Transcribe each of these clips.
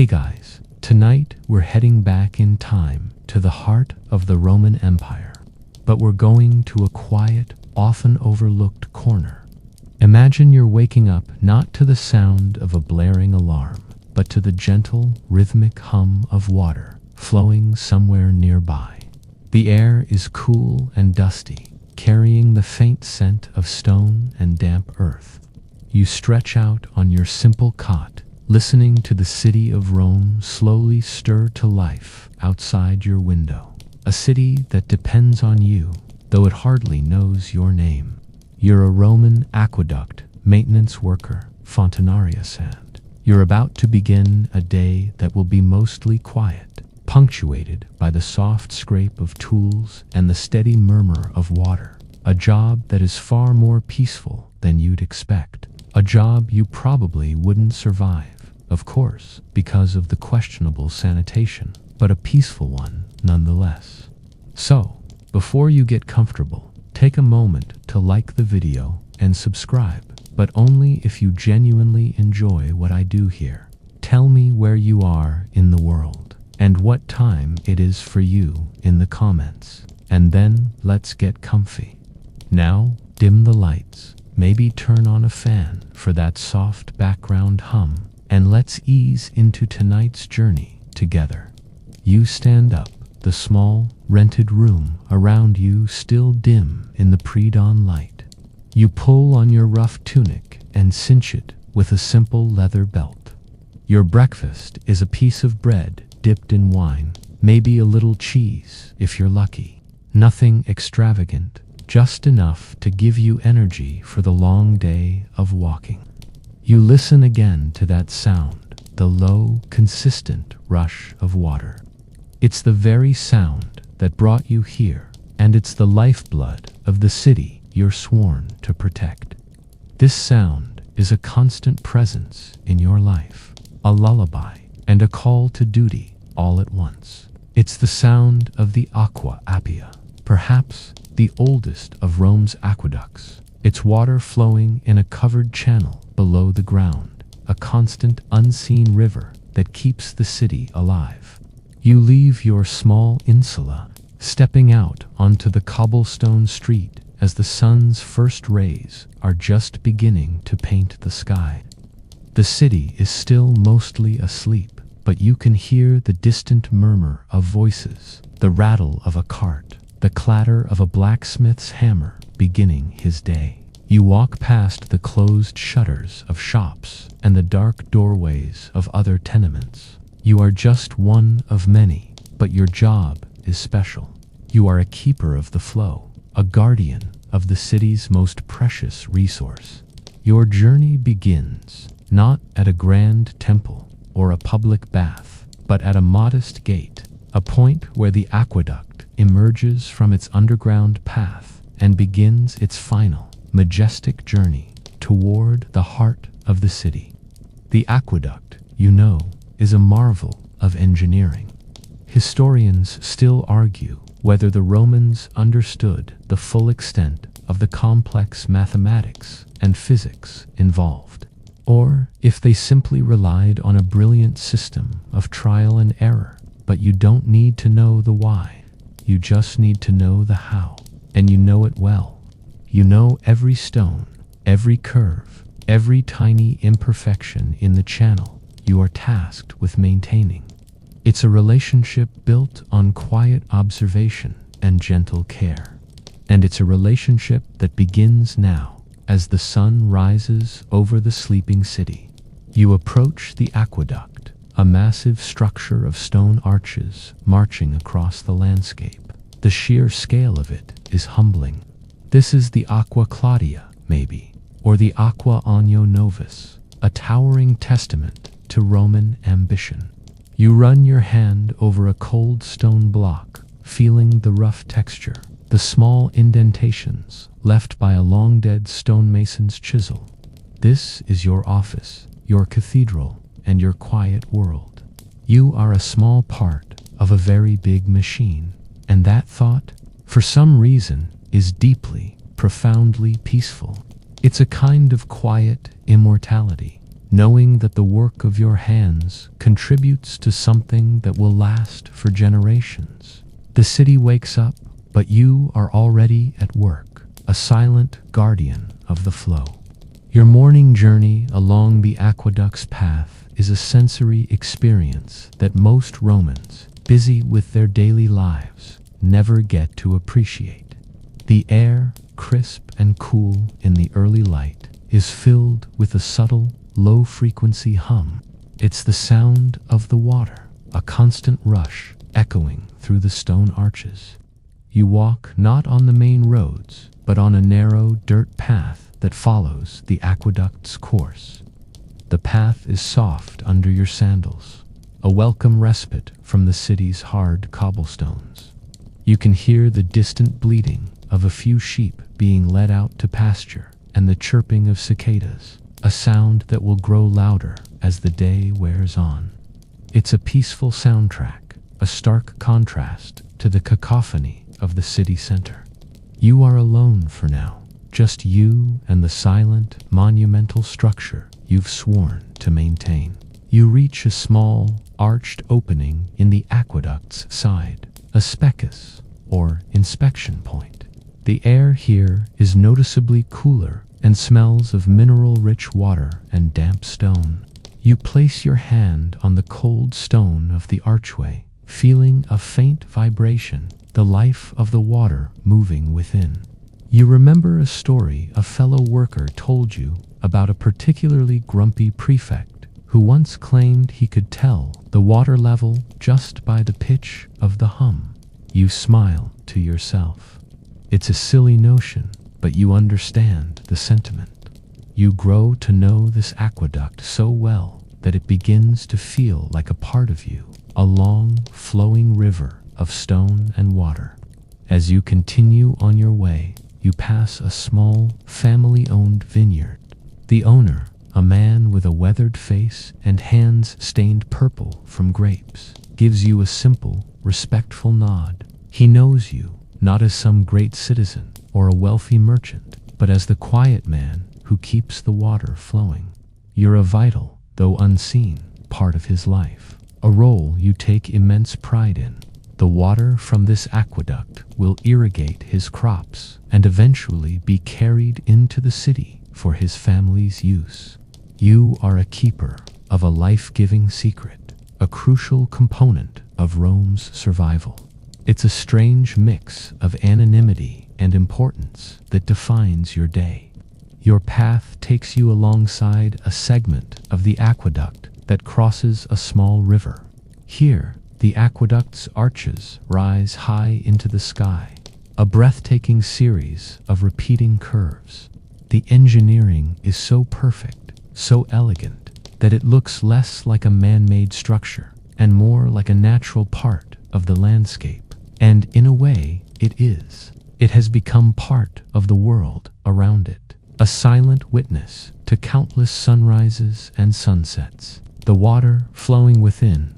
Hey guys, tonight we're heading back in time to the heart of the Roman Empire, but we're going to a quiet, often overlooked corner. Imagine you're waking up not to the sound of a blaring alarm, but to the gentle, rhythmic hum of water flowing somewhere nearby. The air is cool and dusty, carrying the faint scent of stone and damp earth. You stretch out on your simple cot, listening to the city of Rome slowly stir to life outside your window. A city that depends on you, though it hardly knows your name. You're a Roman aqueduct maintenance worker, fontanarius, and you're about to begin a day that will be mostly quiet, punctuated by the soft scrape of tools and the steady murmur of water. A job that is far more peaceful than you'd expect. A job you probably wouldn't survive, of course, because of the questionable sanitation, but a peaceful one nonetheless. So, before you get comfortable, take a moment to like the video and subscribe, but only if you genuinely enjoy what I do here. Tell me where you are in the world and what time it is for you in the comments. And then let's get comfy. Now, dim the lights, maybe turn on a fan for that soft background hum, and let's ease into tonight's journey together. You stand up, the small, rented room around you still dim in the pre-dawn light. You pull on your rough tunic and cinch it with a simple leather belt. Your breakfast is a piece of bread dipped in wine, maybe a little cheese if you're lucky. Nothing extravagant, just enough to give you energy for the long day of walking. You listen again to that sound, the low, consistent rush of water. It's the very sound that brought you here, and it's the lifeblood of the city you're sworn to protect. This sound is a constant presence in your life, a lullaby and a call to duty all at once. It's the sound of the Aqua Appia, perhaps the oldest of Rome's aqueducts. Its water flowing in a covered channel below the ground, a constant unseen river that keeps the city alive. You leave your small insula, stepping out onto the cobblestone street as the sun's first rays are just beginning to paint the sky. The city is still mostly asleep, but you can hear the distant murmur of voices, the rattle of a cart, the clatter of a blacksmith's hammer beginning his day. You walk past the closed shutters of shops and the dark doorways of other tenements. You are just one of many, but your job is special. You are a keeper of the flow, a guardian of the city's most precious resource. Your journey begins not at a grand temple or a public bath, but at a modest gate, a point where the aqueduct emerges from its underground path and begins its final, majestic journey toward the heart of the city. The aqueduct, you know, is a marvel of engineering. Historians still argue whether the Romans understood the full extent of the complex mathematics and physics involved, or if they simply relied on a brilliant system of trial and error. But you don't need to know the why. You just need to know the how, and you know it well. You know every stone, every curve, every tiny imperfection in the channel you are tasked with maintaining. It's a relationship built on quiet observation and gentle care. And it's a relationship that begins now as the sun rises over the sleeping city. You approach the aqueduct, a massive structure of stone arches marching across the landscape. The sheer scale of it is humbling. This is the Aqua Claudia, maybe, or the Aqua Agno Novus, a towering testament to Roman ambition. You run your hand over a cold stone block, feeling the rough texture, the small indentations left by a long-dead stonemason's chisel. This is your office, your cathedral, and your quiet world. You are a small part of a very big machine, and that thought, for some reason, is deeply, profoundly peaceful. It's a kind of quiet immortality. knowing that the work of your hands contributes to something that will last for generations. The city wakes up, but you are already at work, a silent guardian of the flow. Your morning journey along the aqueduct's path is a sensory experience that most Romans, busy with their daily lives, never get to appreciate. The air, crisp and cool in the early light, is filled with a subtle, low-frequency hum. It's the sound of the water, a constant rush echoing through the stone arches. You walk not on the main roads, but on a narrow dirt path that follows the aqueduct's course. The path is soft under your sandals, a welcome respite from the city's hard cobblestones. You can hear the distant bleating of a few sheep being led out to pasture and the chirping of cicadas, a sound that will grow louder as the day wears on. It's a peaceful soundtrack, a stark contrast to the cacophony of the city center. You are alone for now, just you and the silent, monumental structure you've sworn to maintain. You reach a small, arched opening in the aqueduct's side, a specus, or inspection point. The air here is noticeably cooler and smells of mineral-rich water and damp stone. You place your hand on the cold stone of the archway, feeling a faint vibration, the life of the water moving within. You remember a story a fellow worker told you about a particularly grumpy prefect who once claimed he could tell the water level just by the pitch of the hum. You smile to yourself. It's a silly notion, but you understand the sentiment. You grow to know this aqueduct so well that it begins to feel like a part of you, a long, flowing river of stone and water. As you continue on your way, you pass a small, family-owned vineyard. The owner, a man with a weathered face and hands stained purple from grapes, gives you a simple, respectful nod. He knows you, not as some great citizen or a wealthy merchant, but as the quiet man who keeps the water flowing. You're a vital, though unseen, part of his life, a role you take immense pride in. The water from this aqueduct will irrigate his crops and eventually be carried into the city for his family's use. You are a keeper of a life-giving secret, a crucial component of Rome's survival. It's a strange mix of anonymity and importance that defines your day. Your path takes you alongside a segment of the aqueduct that crosses a small river. Here, the aqueduct's arches rise high into the sky, a breathtaking series of repeating curves. The engineering is so perfect, so elegant, that it looks less like a man-made structure and more like a natural part of the landscape. And in a way, it is. It has become part of the world around it, a silent witness to countless sunrises and sunsets. The water flowing within,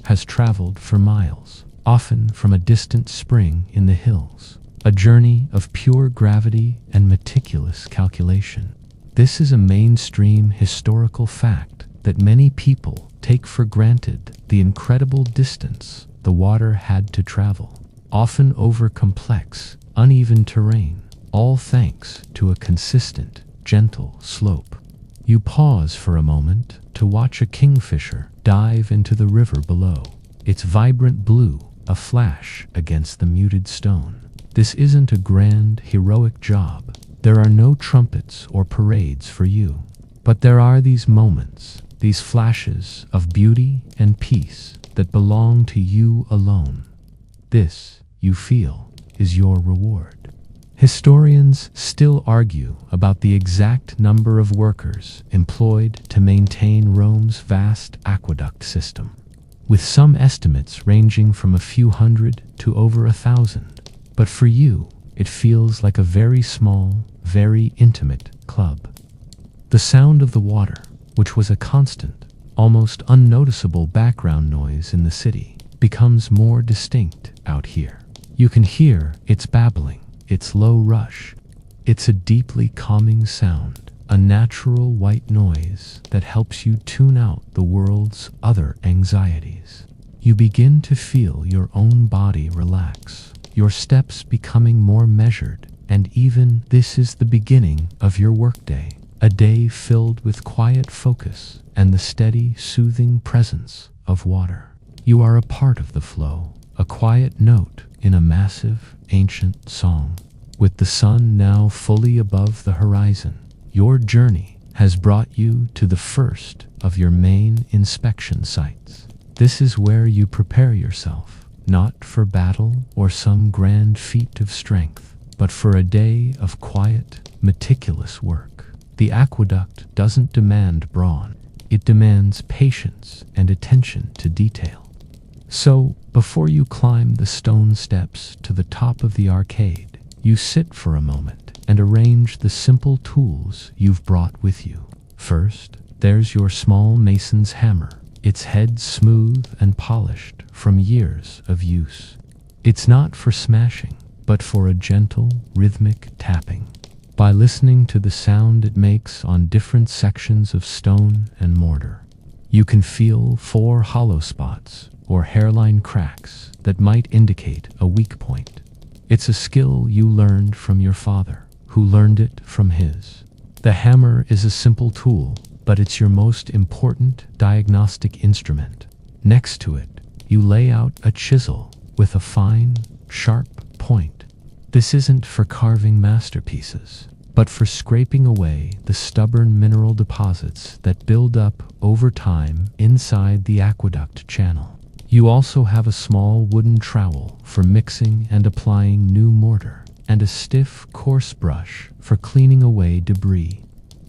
has traveled for miles, often from a distant spring in the hills, a journey of pure gravity and meticulous calculation. This is a mainstream historical fact that many people take for granted, the incredible distance the water had to travel, often over complex, uneven terrain, all thanks to a consistent, gentle slope. You pause for a moment to watch a kingfisher dive into the river below, its vibrant blue a flash against the muted stone. This isn't a grand, heroic job. There are no trumpets or parades for you. But there are these moments, these flashes of beauty and peace that belong to you alone. This, you feel, is your reward. Historians still argue about the exact number of workers employed to maintain Rome's vast aqueduct system, with some estimates ranging from a few hundred to over 1,000. But for you, it feels like a very small, very intimate club. The sound of the water, which was a constant, almost unnoticeable background noise in the city, becomes more distinct out here. You can hear its babbling, its low rush. It's a deeply calming sound, a natural white noise that helps you tune out the world's other anxieties. You begin to feel your own body relax, your steps becoming more measured, and even this is the beginning of your workday, a day filled with quiet focus and the steady, soothing presence of water. You are a part of the flow, a quiet note in a massive, ancient song. With the sun now fully above the horizon, your journey has brought you to the first of your main inspection sites. This is where you prepare yourself, not for battle or some grand feat of strength, but for a day of quiet, meticulous work. The aqueduct doesn't demand brawn. It demands patience and attention to detail. So, before you climb the stone steps to the top of the arcade, you sit for a moment and arrange the simple tools you've brought with you. First, there's your small mason's hammer, its head smooth and polished from years of use. It's not for smashing, but for a gentle, rhythmic tapping. By listening to the sound it makes on different sections of stone and mortar, you can feel 4 hollow spots or hairline cracks that might indicate a weak point. It's a skill you learned from your father, who learned it from his. The hammer is a simple tool, but it's your most important diagnostic instrument. Next to it, you lay out a chisel with a fine, sharp point. This isn't for carving masterpieces, but for scraping away the stubborn mineral deposits that build up over time inside the aqueduct channel. You also have a small wooden trowel for mixing and applying new mortar, and a stiff, coarse brush for cleaning away debris.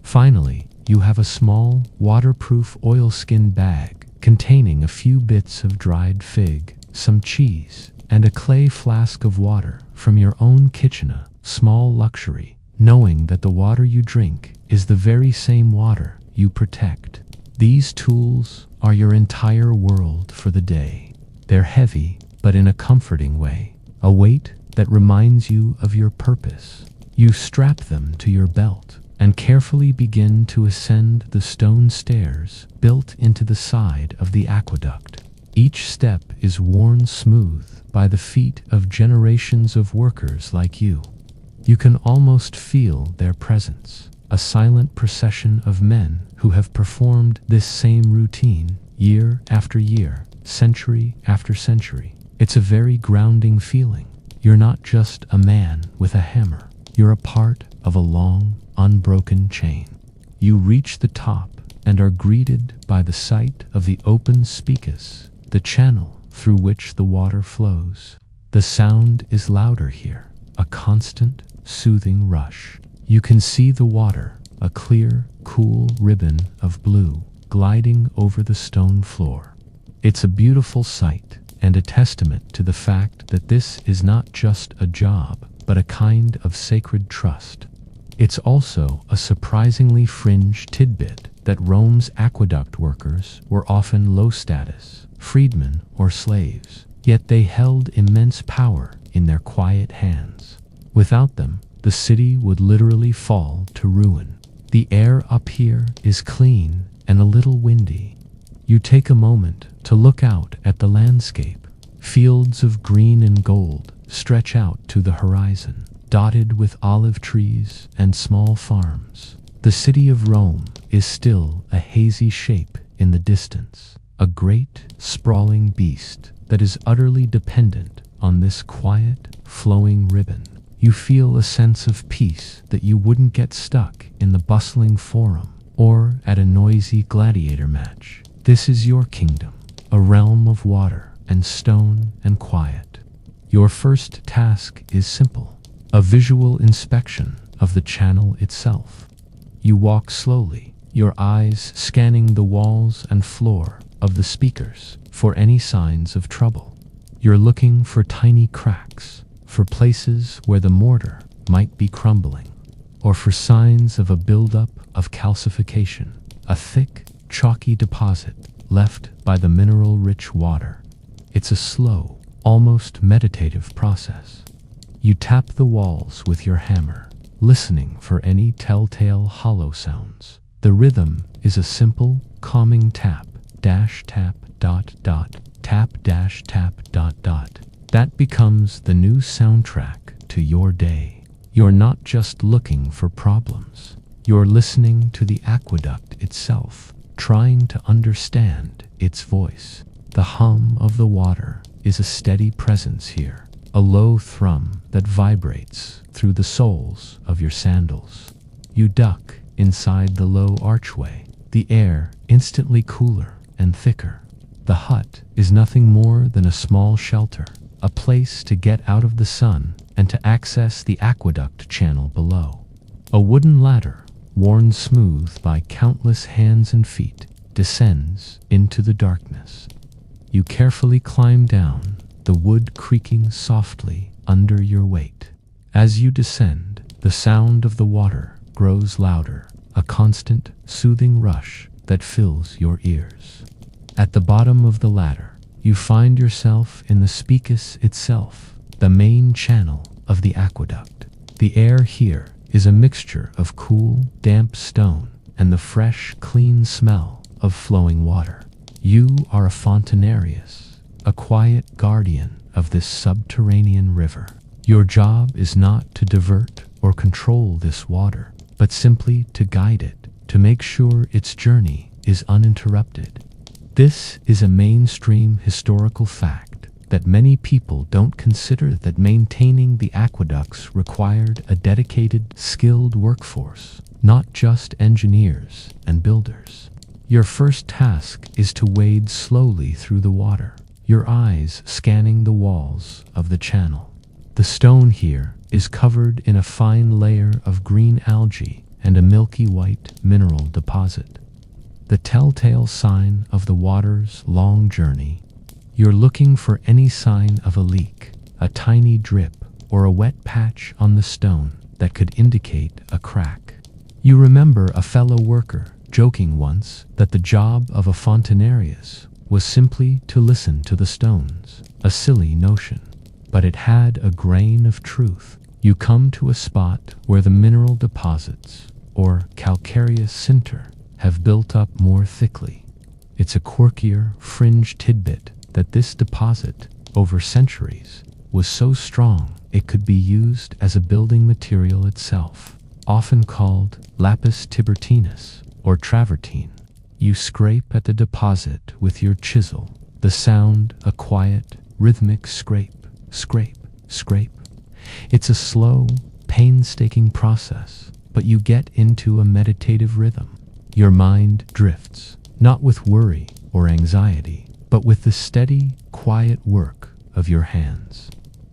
Finally, you have a small, waterproof oilskin bag containing a few bits of dried fig, some cheese, and a clay flask of water from your own kitchen, a small luxury, knowing that the water you drink is the very same water you protect. These tools are your entire world for the day. They're heavy, but in a comforting way, a weight that reminds you of your purpose. You strap them to your belt and carefully begin to ascend the stone stairs built into the side of the aqueduct. Each step is worn smooth by the feet of generations of workers like you. You can almost feel their presence, a silent procession of men who have performed this same routine year after year, century after century. It's a very grounding feeling. You're not just a man with a hammer. You're a part of a long, unbroken chain. You reach the top and are greeted by the sight of the open spikas, the channel through which the water flows. The sound is louder here, a constant, soothing rush. You can see the water, a clear, cool ribbon of blue, gliding over the stone floor. It's a beautiful sight and a testament to the fact that this is not just a job, but a kind of sacred trust. It's also a surprisingly fringe tidbit that Rome's aqueduct workers were often low status, freedmen or slaves, yet they held immense power in their quiet hands. Without them, the city would literally fall to ruin. The air up here is clean and a little windy. You take a moment to look out at the landscape. Fields of green and gold stretch out to the horizon, dotted with olive trees and small farms. The city of Rome is still a hazy shape in the distance, a great, sprawling beast that is utterly dependent on this quiet, flowing ribbon. You feel a sense of peace that you wouldn't get stuck in the bustling forum or at a noisy gladiator match. This is your kingdom, a realm of water and stone and quiet. Your first task is simple, a visual inspection of the channel itself. You walk slowly, your eyes scanning the walls and floor of the speakers for any signs of trouble. You're looking for tiny cracks, for places where the mortar might be crumbling, or for signs of a buildup of calcification, a thick, chalky deposit left by the mineral-rich water. It's a slow, almost meditative process. You tap the walls with your hammer, listening for any telltale hollow sounds. The rhythm is a simple, calming tap, dash tap, dot dot, tap dash tap, dot dot. That becomes the new soundtrack to your day. You're not just looking for problems. You're listening to the aqueduct itself, trying to understand its voice. The hum of the water is a steady presence here, a low thrum that vibrates through the soles of your sandals. You duck inside the low archway, the air instantly cooler and thicker. The hut is nothing more than a small shelter, a place to get out of the sun and to access the aqueduct channel below. A wooden ladder, worn smooth by countless hands and feet, descends into the darkness. You carefully climb down, the wood creaking softly under your weight. As you descend, the sound of the water grows louder, a constant, soothing rush that fills your ears. At the bottom of the ladder, you find yourself in the spikus itself, the main channel of the aqueduct. The air here is a mixture of cool, damp stone and the fresh, clean smell of flowing water. You are a fontanarius, a quiet guardian of this subterranean river. Your job is not to divert or control this water, but simply to guide it, to make sure its journey is uninterrupted. This is a mainstream historical fact that many people don't consider, that maintaining the aqueducts required a dedicated, skilled workforce, not just engineers and builders. Your first task is to wade slowly through the water, your eyes scanning the walls of the channel. The stone here is covered in a fine layer of green algae and a milky white mineral deposit, the telltale sign of the water's long journey. You're looking for any sign of a leak, a tiny drip, or a wet patch on the stone that could indicate a crack. You remember a fellow worker joking once that the job of a fontanarius was simply to listen to the stones, a silly notion, but it had a grain of truth. You come to a spot where the mineral deposits, or calcareous sinter, have built up more thickly. It's a quirkier, fringe tidbit that this deposit, over centuries, was so strong it could be used as a building material itself, often called lapis tiburtinus or travertine. You scrape at the deposit with your chisel, the sound a quiet, rhythmic scrape, scrape, scrape. It's a slow, painstaking process, but you get into a meditative rhythm. Your mind drifts, not with worry or anxiety, but with the steady, quiet work of your hands.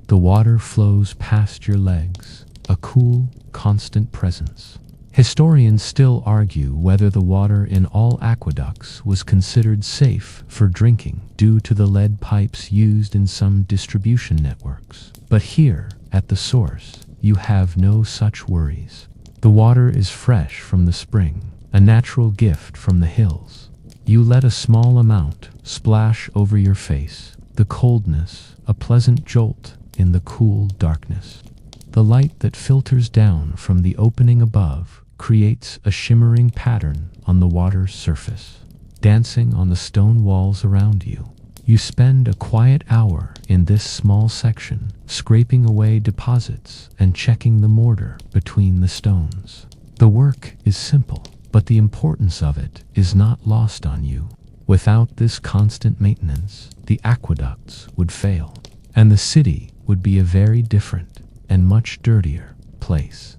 The water flows past your legs, a cool, constant presence. Historians still argue whether the water in all aqueducts was considered safe for drinking due to the lead pipes used in some distribution networks. But here, at the source, you have no such worries. The water is fresh from the spring, a natural gift from the hills. You let a small amount splash over your face, the coldness, a pleasant jolt in the cool darkness. The light that filters down from the opening above creates a shimmering pattern on the water's surface, dancing on the stone walls around you. You spend a quiet hour in this small section, scraping away deposits and checking the mortar between the stones. The work is simple, but the importance of it is not lost on you. Without this constant maintenance, the aqueducts would fail, and the city would be a very different and much dirtier place.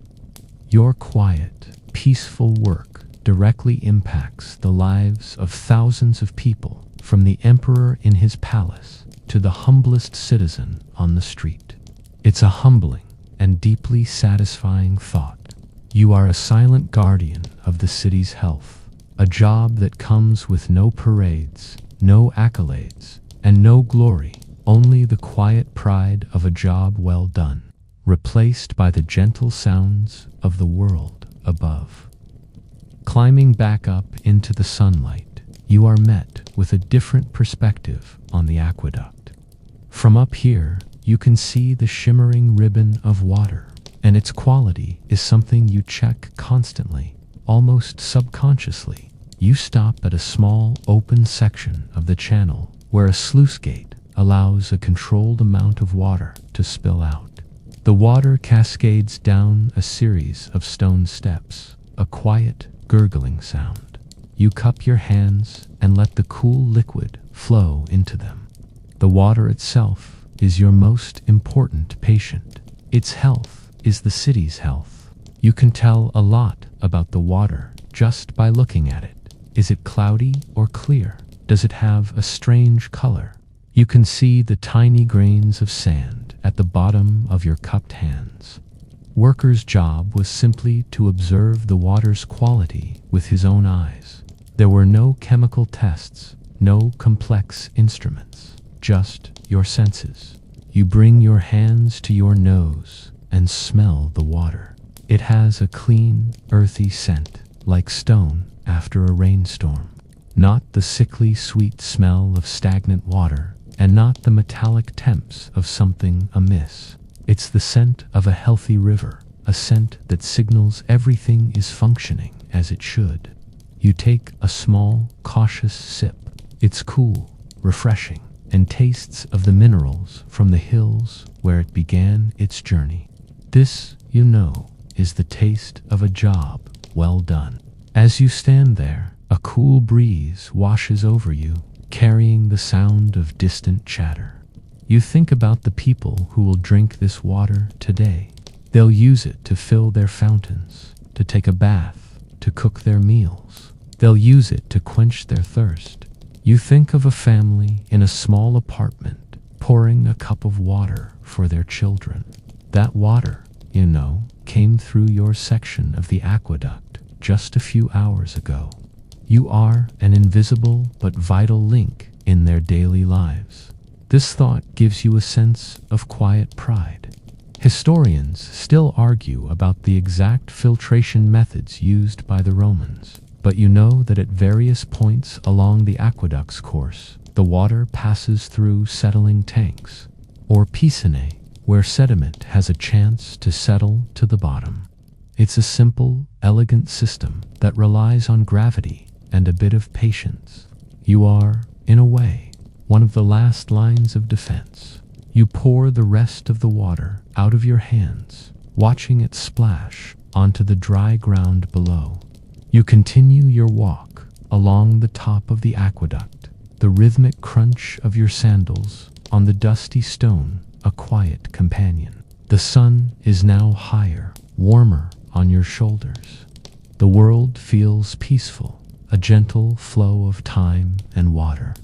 Your quiet, peaceful work directly impacts the lives of thousands of people, from the emperor in his palace to the humblest citizen on the street. It's a humbling and deeply satisfying thought. You are a silent guardian of the city's health, a job that comes with no parades, no accolades, and no glory, only the quiet pride of a job well done, replaced by the gentle sounds of the world above. Climbing back up into the sunlight, you are met with a different perspective on the aqueduct. From up here, you can see the shimmering ribbon of water, and its quality is something you check constantly, almost subconsciously. You stop at a small, open section of the channel where a sluice gate allows a controlled amount of water to spill out. The water cascades down a series of stone steps, a quiet, gurgling sound. You cup your hands and let the cool liquid flow into them. The water itself is your most important patient. Its health is the city's health. You can tell a lot about the water just by looking at it. Is it cloudy or clear? Does it have a strange color? You can see the tiny grains of sand at the bottom of your cupped hands. Worker's job was simply to observe the water's quality with his own eyes. There were no chemical tests, no complex instruments, just your senses. You bring your hands to your nose and smell the water. It has a clean, earthy scent, like stone after a rainstorm. Not the sickly sweet smell of stagnant water, and not the metallic temps of something amiss. It's the scent of a healthy river, a scent that signals everything is functioning as it should. You take a small, cautious sip. It's cool, refreshing, and tastes of the minerals from the hills where it began its journey. This, you know, is the taste of a job well done. As you stand there, a cool breeze washes over you, carrying the sound of distant chatter. You think about the people who will drink this water today. They'll use it to fill their fountains, to take a bath, to cook their meals. They'll use it to quench their thirst. You think of a family in a small apartment pouring a cup of water for their children. That water, you know, came through your section of the aqueduct just a few hours ago. You are an invisible but vital link in their daily lives. This thought gives you a sense of quiet pride. Historians still argue about the exact filtration methods used by the Romans, but you know that at various points along the aqueduct's course, the water passes through settling tanks, or piscinae, where sediment has a chance to settle to the bottom. It's a simple, elegant system that relies on gravity and a bit of patience. You are, in a way, one of the last lines of defense. You pour the rest of the water out of your hands, watching it splash onto the dry ground below. You continue your walk along the top of the aqueduct, the rhythmic crunch of your sandals on the dusty stone, a quiet companion. The sun is now higher, warmer on your shoulders. The world feels peaceful, a gentle flow of time and water.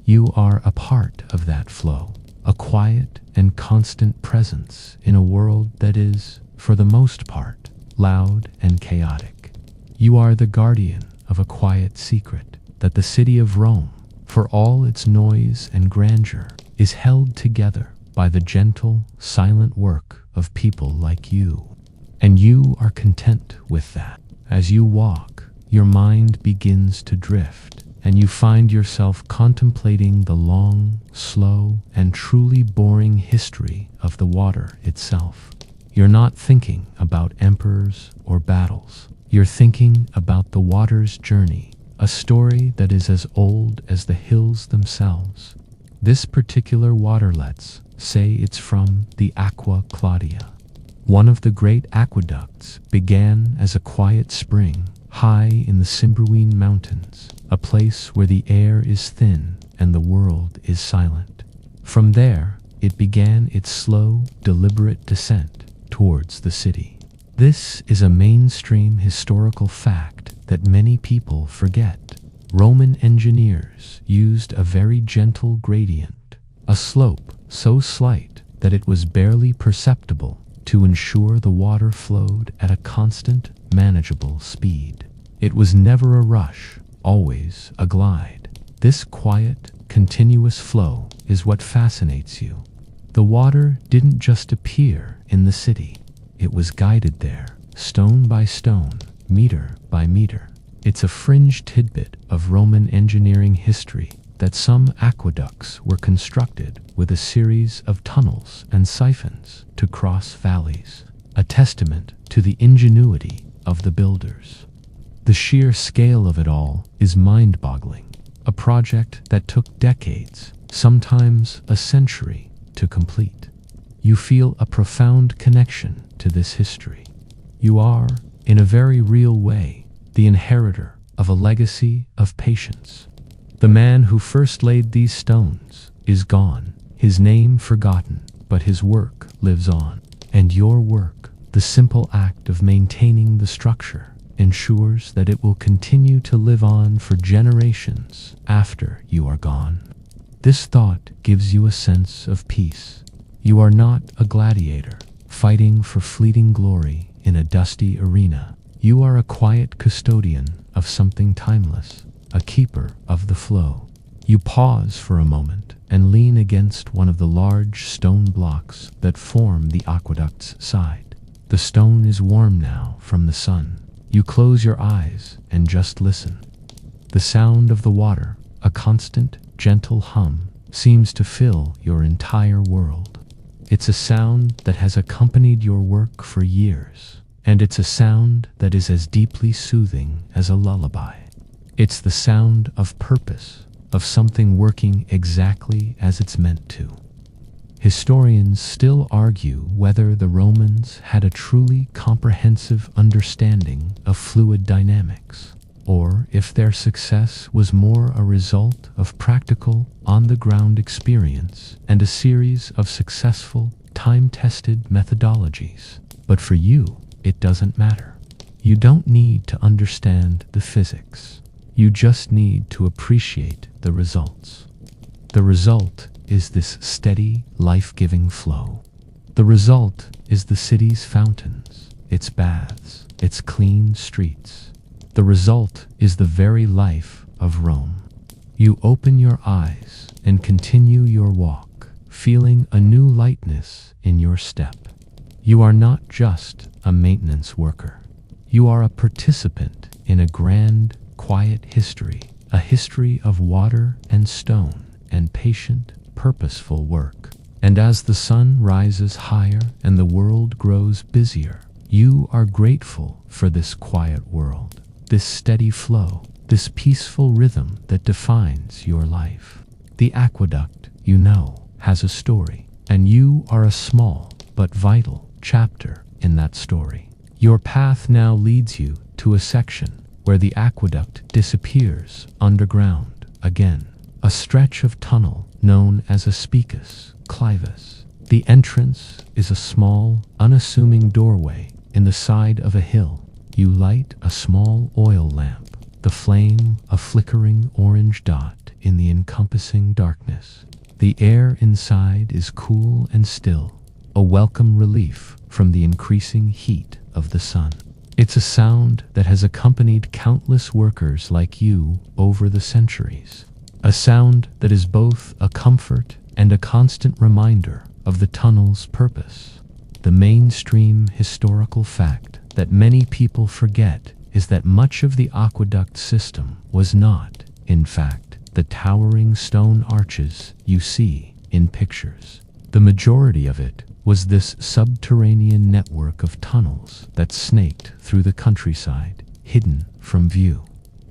You are a part of that flow, a quiet and constant presence in a world that is, for the most part, loud and chaotic. You are the guardian of a quiet secret, that the city of Rome, for all its noise and grandeur, is held together by the gentle, silent work of people like you. And you are content with that. As you walk, your mind begins to drift, and you find yourself contemplating the long, slow, and truly boring history of the water itself. You're not thinking about emperors or battles. You're thinking about the water's journey, a story that is as old as the hills themselves. This particular waterlet's say it's from the Aqua Claudia. One of the great aqueducts began as a quiet spring high in the Cimbrian mountains, a place where the air is thin and the world is silent. From there, it began its slow, deliberate descent towards the city. This is a mainstream historical fact that many people forget. Roman engineers used a very gentle gradient, a slope so slight that it was barely perceptible, to ensure the water flowed at a constant, manageable speed. It was never a rush, always a glide. This quiet, continuous flow is what fascinates you. The water didn't just appear in the city. It was guided there, stone by stone, meter by meter. It's a fringe tidbit of Roman engineering history that some aqueducts were constructed with a series of tunnels and siphons to cross valleys. a testament to the ingenuity of the builders. The sheer scale of it all is mind-boggling, a project that took decades, sometimes a century, to complete. You feel a profound connection to this history. You are, in a very real way, the inheritor of a legacy of patience. The man who first laid these stones is gone, his name forgotten, but his work lives on. And your work, the simple act of maintaining the structure, ensures that it will continue to live on for generations after you are gone. This thought gives you a sense of peace. You are not a gladiator, fighting for fleeting glory in a dusty arena. You are a quiet custodian of something timeless, a keeper of the flow. You pause for a moment and lean against one of the large stone blocks that form the aqueduct's side. The stone is warm now from the sun. You close your eyes and just listen. The sound of the water, a constant, gentle hum, seems to fill your entire world. It's a sound that has accompanied your work for years, and it's a sound that is as deeply soothing as a lullaby. It's the sound of purpose, of something working exactly as it's meant to. Historians still argue whether the Romans had a truly comprehensive understanding of fluid dynamics, or if their success was more a result of practical, on-the-ground experience and a series of successful, time-tested methodologies. But for you, it doesn't matter. You don't need to understand the physics. You just need to appreciate the results. The result is this steady, life-giving flow. The result is the city's fountains, its baths, its clean streets. The result is the very life of Rome. You open your eyes and continue your walk, feeling a new lightness in your step. You are not just a maintenance worker. You are a participant in a grand, quiet history, a history of water and stone and patient, purposeful work. And as the sun rises higher and the world grows busier, you are grateful for this quiet world, this steady flow, this peaceful rhythm that defines your life. The aqueduct, you know, has a story, and you are a small but vital chapter in that story. Your path now leads you to a section where the aqueduct disappears underground again, a stretch of tunnel known as a spicus clivus. The entrance is a small, unassuming doorway in the side of a hill. You light a small oil lamp, the flame a flickering orange dot in the encompassing darkness. The air inside is cool and still, a welcome relief from the increasing heat of the sun. It's a sound that has accompanied countless workers like you over the centuries. A sound that is both a comfort and a constant reminder of the tunnel's purpose. The mainstream historical fact that many people forget is that much of the aqueduct system was not, in fact, the towering stone arches you see in pictures. The majority of it was this subterranean network of tunnels that snaked through the countryside, hidden from view.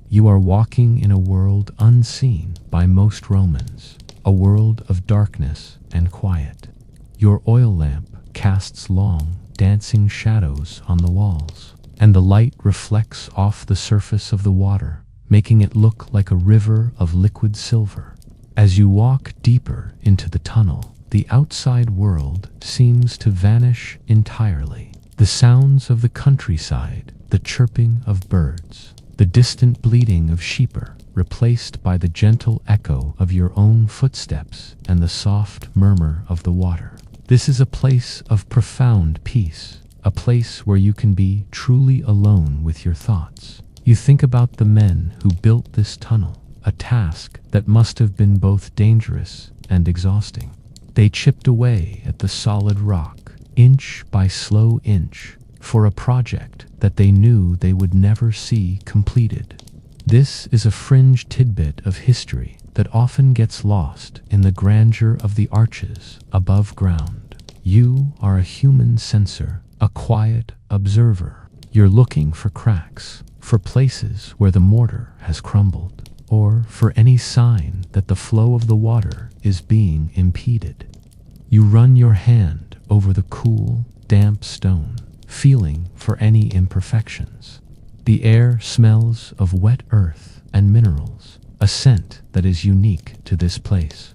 You are walking in a world unseen by most Romans, a world of darkness and quiet. Your oil lamp casts long, dancing shadows on the walls, and the light reflects off the surface of the water, making it look like a river of liquid silver. As you walk deeper into the tunnel, the outside world seems to vanish entirely. The sounds of the countryside, the chirping of birds, the distant bleating of sheep are replaced by the gentle echo of your own footsteps and the soft murmur of the water. This is a place of profound peace, a place where you can be truly alone with your thoughts. You think about the men who built this tunnel, a task that must have been both dangerous and exhausting. They chipped away at the solid rock, inch by slow inch, for a project that they knew they would never see completed. This is a fringe tidbit of history that often gets lost in the grandeur of the arches above ground. You are a human sensor a quiet observer. You're looking for cracks, for places where the mortar has crumbled, or for any sign that the flow of the water is being impeded. You run your hand over the cool, damp stone, feeling for any imperfections. The air smells of wet earth and minerals, a scent that is unique to this place.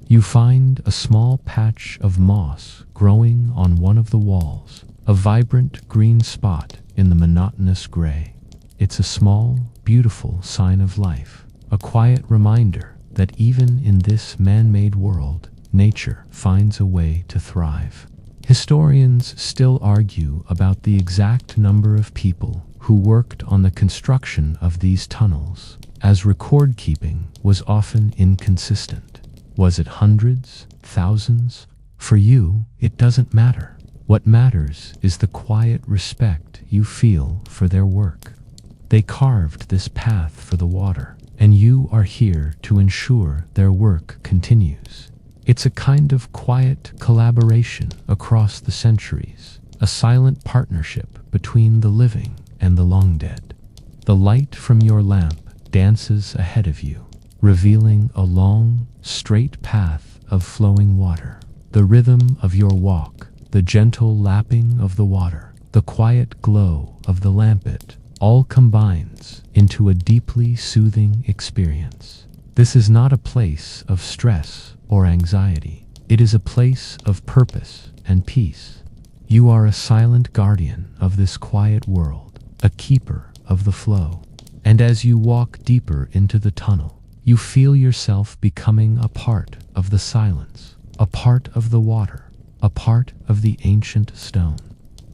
You find a small patch of moss growing on one of the walls, a vibrant green spot in the monotonous gray. It's a small, beautiful sign of life, a quiet reminder that even in this man-made world, nature finds a way to thrive. Historians still argue about the exact number of people who worked on the construction of these tunnels, as record-keeping was often inconsistent. Was it hundreds, thousands? For you, it doesn't matter. What matters is the quiet respect you feel for their work. They carved this path for the water, and you are here to ensure their work continues. It's a kind of quiet collaboration across the centuries, a silent partnership between the living and the long dead. The light from your lamp dances ahead of you, revealing a long, straight path of flowing water. The rhythm of your walk, the gentle lapping of the water, the quiet glow of the lampet, all combines into a deeply soothing experience. This is not a place of stress or anxiety. It is a place of purpose and peace. You are a silent guardian of this quiet world, a keeper of the flow. And as you walk deeper into the tunnel, you feel yourself becoming a part of the silence, a part of the water, a part of the ancient stone.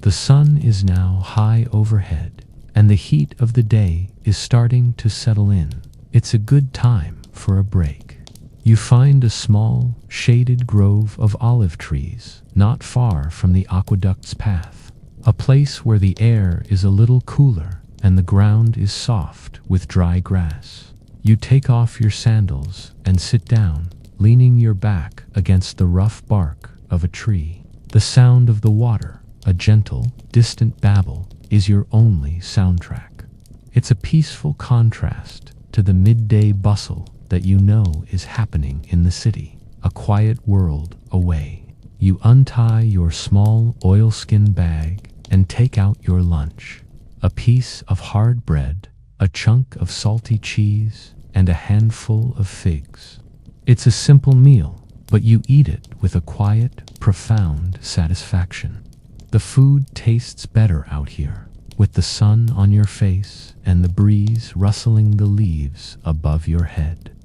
The sun is now high overhead, and the heat of the day is starting to settle in. It's a good time for a break. You find a small, shaded grove of olive trees not far from the aqueduct's path, a place where the air is a little cooler and the ground is soft with dry grass. You take off your sandals and sit down, leaning your back against the rough bark of a tree. The sound of the water, a gentle, distant babble, is your only soundtrack. It's a peaceful contrast to the midday bustle that you know is happening in the city, a quiet world away. You untie your small oilskin bag and take out your lunch, a piece of hard bread, a chunk of salty cheese, and a handful of figs. It's a simple meal, but you eat it with a quiet, profound satisfaction. The food tastes better out here, with the sun on your face and the breeze rustling the leaves above your head.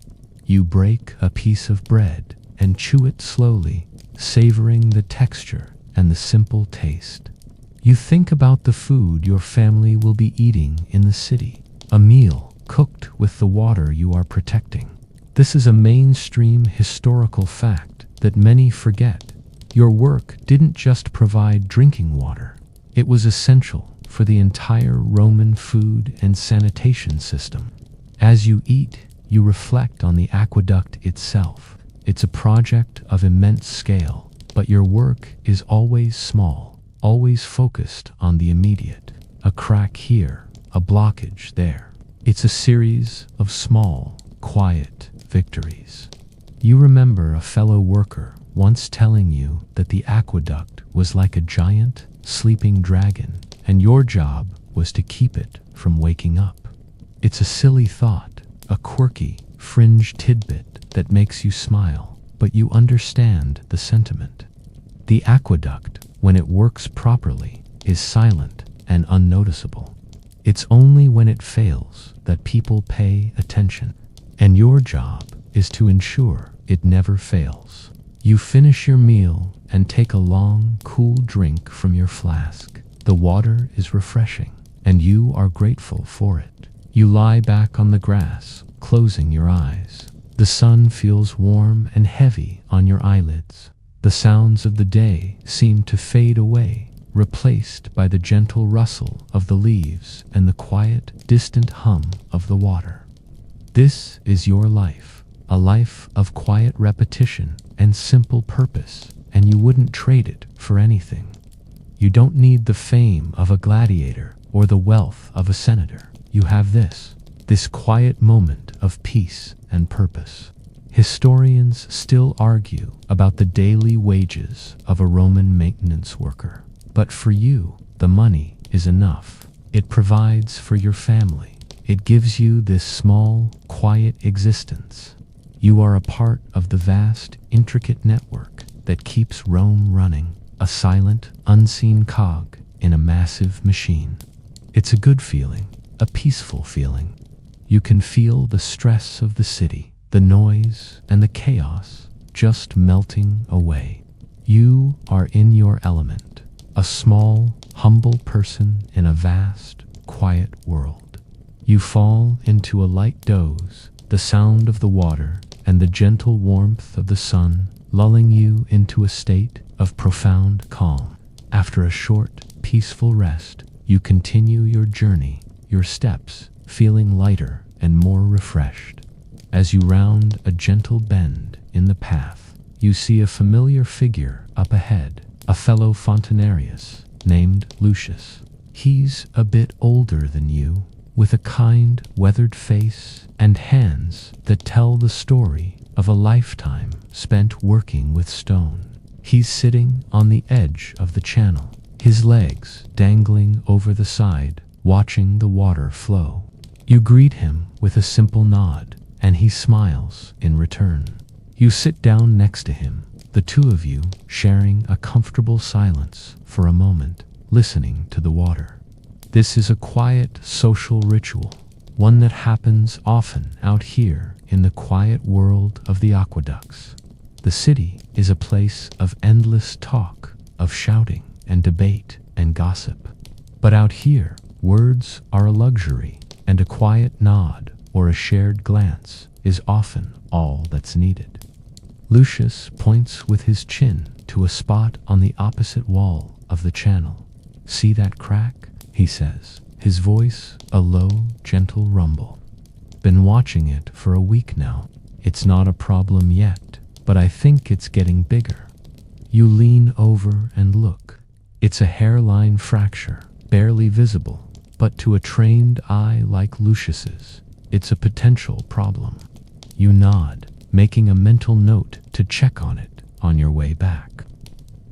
You break a piece of bread and chew it slowly, savoring the texture and the simple taste. You think about the food your family will be eating in the city, a meal cooked with the water you are protecting. This is a mainstream historical fact that many forget. Your work didn't just provide drinking water. It was essential for the entire Roman food and sanitation system. As you eat, you reflect on the aqueduct itself. It's a project of immense scale, but your work is always small, always focused on the immediate. A crack here, a blockage there. It's a series of small, quiet victories. You remember a fellow worker once telling you that the aqueduct was like a giant, sleeping dragon, and your job was to keep it from waking up. It's a silly thought, a quirky, fringe tidbit that makes you smile, but you understand the sentiment. The aqueduct, when it works properly, is silent and unnoticeable. It's only when it fails that people pay attention, and your job is to ensure it never fails. You finish your meal and take a long, cool drink from your flask. The water is refreshing, and you are grateful for it. You lie back on the grass, closing your eyes. The sun feels warm and heavy on your eyelids. The sounds of the day seem to fade away, replaced by the gentle rustle of the leaves and the quiet, distant hum of the water. This is your life, a life of quiet repetition and simple purpose, and you wouldn't trade it for anything. You don't need the fame of a gladiator or the wealth of a senator. You have this quiet moment of peace and purpose. Historians still argue about the daily wages of a Roman maintenance worker. But for you, the money is enough. It provides for your family. It gives you this small, quiet existence. You are a part of the vast, intricate network that keeps Rome running, a silent, unseen cog in a massive machine. It's a good feeling, a peaceful feeling. You can feel the stress of the city, the noise and the chaos just melting away. You are in your element, a small, humble person in a vast, quiet world. You fall into a light doze, the sound of the water and the gentle warmth of the sun lulling you into a state of profound calm. After a short, peaceful rest, you continue your journey, your steps feeling lighter and more refreshed. As you round a gentle bend in the path, you see a familiar figure up ahead, a fellow fontanarius named Lucius. He's a bit older than you, with a kind, weathered face and hands that tell the story of a lifetime spent working with stone. He's sitting on the edge of the channel, his legs dangling over the side, watching the water flow. You greet him with a simple nod, and he smiles in return. You sit down next to him, the two of you sharing a comfortable silence for a moment, listening to the water. This is a quiet social ritual, one that happens often out here in the quiet world of the aqueducts. The city is a place of endless talk, of shouting and debate and gossip. But out here, words are a luxury, and a quiet nod or a shared glance is often all that's needed. Lucius points with his chin to a spot on the opposite wall of the channel. "See that crack?" he says, his voice a low, gentle rumble. "Been watching it for a week now. It's not a problem yet, but I think it's getting bigger." You lean over and look. It's a hairline fracture, barely visible, but to a trained eye like Lucius's, it's a potential problem. You nod, making a mental note to check on it on your way back.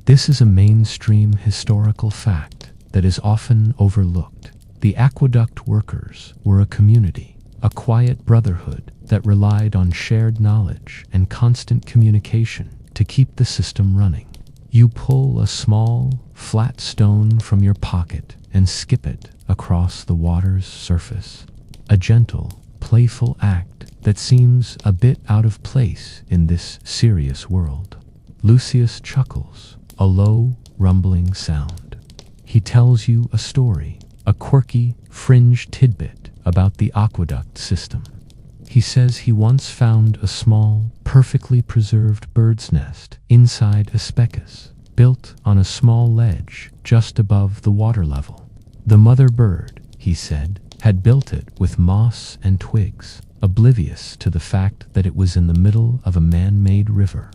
This is a mainstream historical fact that is often overlooked. The aqueduct workers were a community, a quiet brotherhood that relied on shared knowledge and constant communication to keep the system running. You pull a small, flat stone from your pocket and skip it across the water's surface. A gentle, playful act that seems a bit out of place in this serious world. Lucius chuckles, a low, rumbling sound. He tells you a story, a quirky, fringe tidbit about the aqueduct system. He says he once found a small, perfectly preserved bird's nest inside a specus, built on a small ledge just above the water level. The mother bird, he said, had built it with moss and twigs, oblivious to the fact that it was in the middle of a man-made river.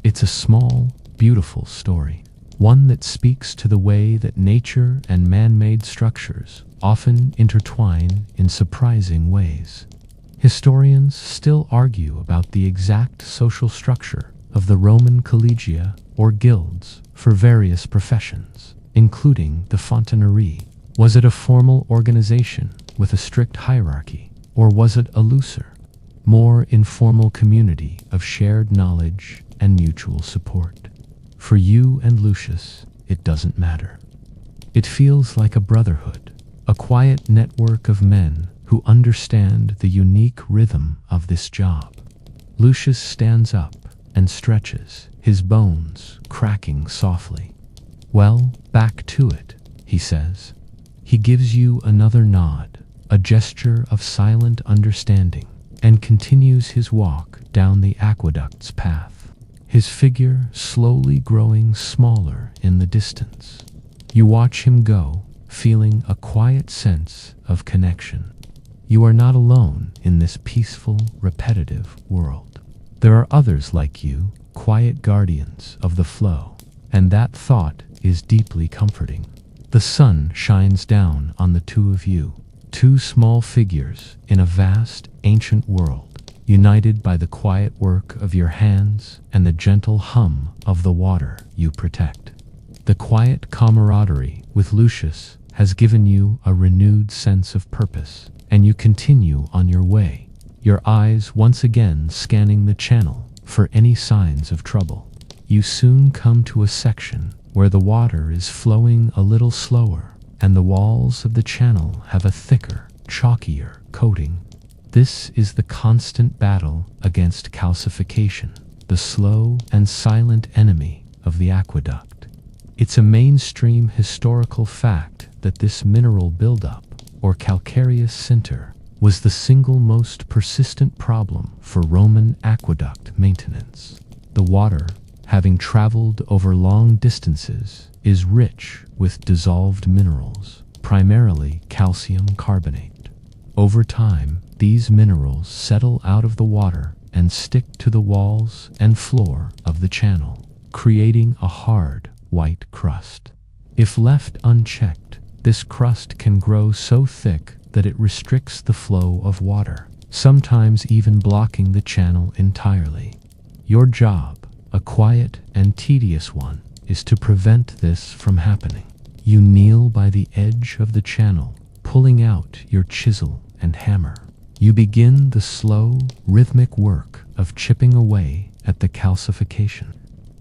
It's a small, beautiful story, one that speaks to the way that nature and man-made structures often intertwine in surprising ways. Historians still argue about the exact social structure of the Roman collegia or guilds for various professions, including the fontanarius. Was it a formal organization with a strict hierarchy, or was it a looser, more informal community of shared knowledge and mutual support? For you and Lucius, it doesn't matter. It feels like a brotherhood, a quiet network of men who understand the unique rhythm of this job. Lucius stands up and stretches, his bones cracking softly. "Well, back to it," he says. He gives you another nod, a gesture of silent understanding, and continues his walk down the aqueduct's path, his figure slowly growing smaller in the distance. You watch him go, feeling a quiet sense of connection. You are not alone in this peaceful, repetitive world. There are others like you, quiet guardians of the flow, and that thought is deeply comforting. The sun shines down on the two of you, two small figures in a vast, ancient world, united by the quiet work of your hands and the gentle hum of the water you protect. The quiet camaraderie with Lucius has given you a renewed sense of purpose, and you continue on your way, your eyes once again scanning the channel for any signs of trouble. You soon come to a section where the water is flowing a little slower, and the walls of the channel have a thicker, chalkier coating. This is the constant battle against calcification, the slow and silent enemy of the aqueduct. It's a mainstream historical fact that this mineral buildup, or calcareous sinter, was the single most persistent problem for Roman aqueduct maintenance. The water, having traveled over long distances, is rich with dissolved minerals, primarily calcium carbonate. Over time, these minerals settle out of the water and stick to the walls and floor of the channel, creating a hard, white crust. If left unchecked, this crust can grow so thick that it restricts the flow of water, sometimes even blocking the channel entirely. Your job, a quiet and tedious one, is to prevent this from happening. You kneel by the edge of the channel, pulling out your chisel and hammer. You begin the slow, rhythmic work of chipping away at the calcification.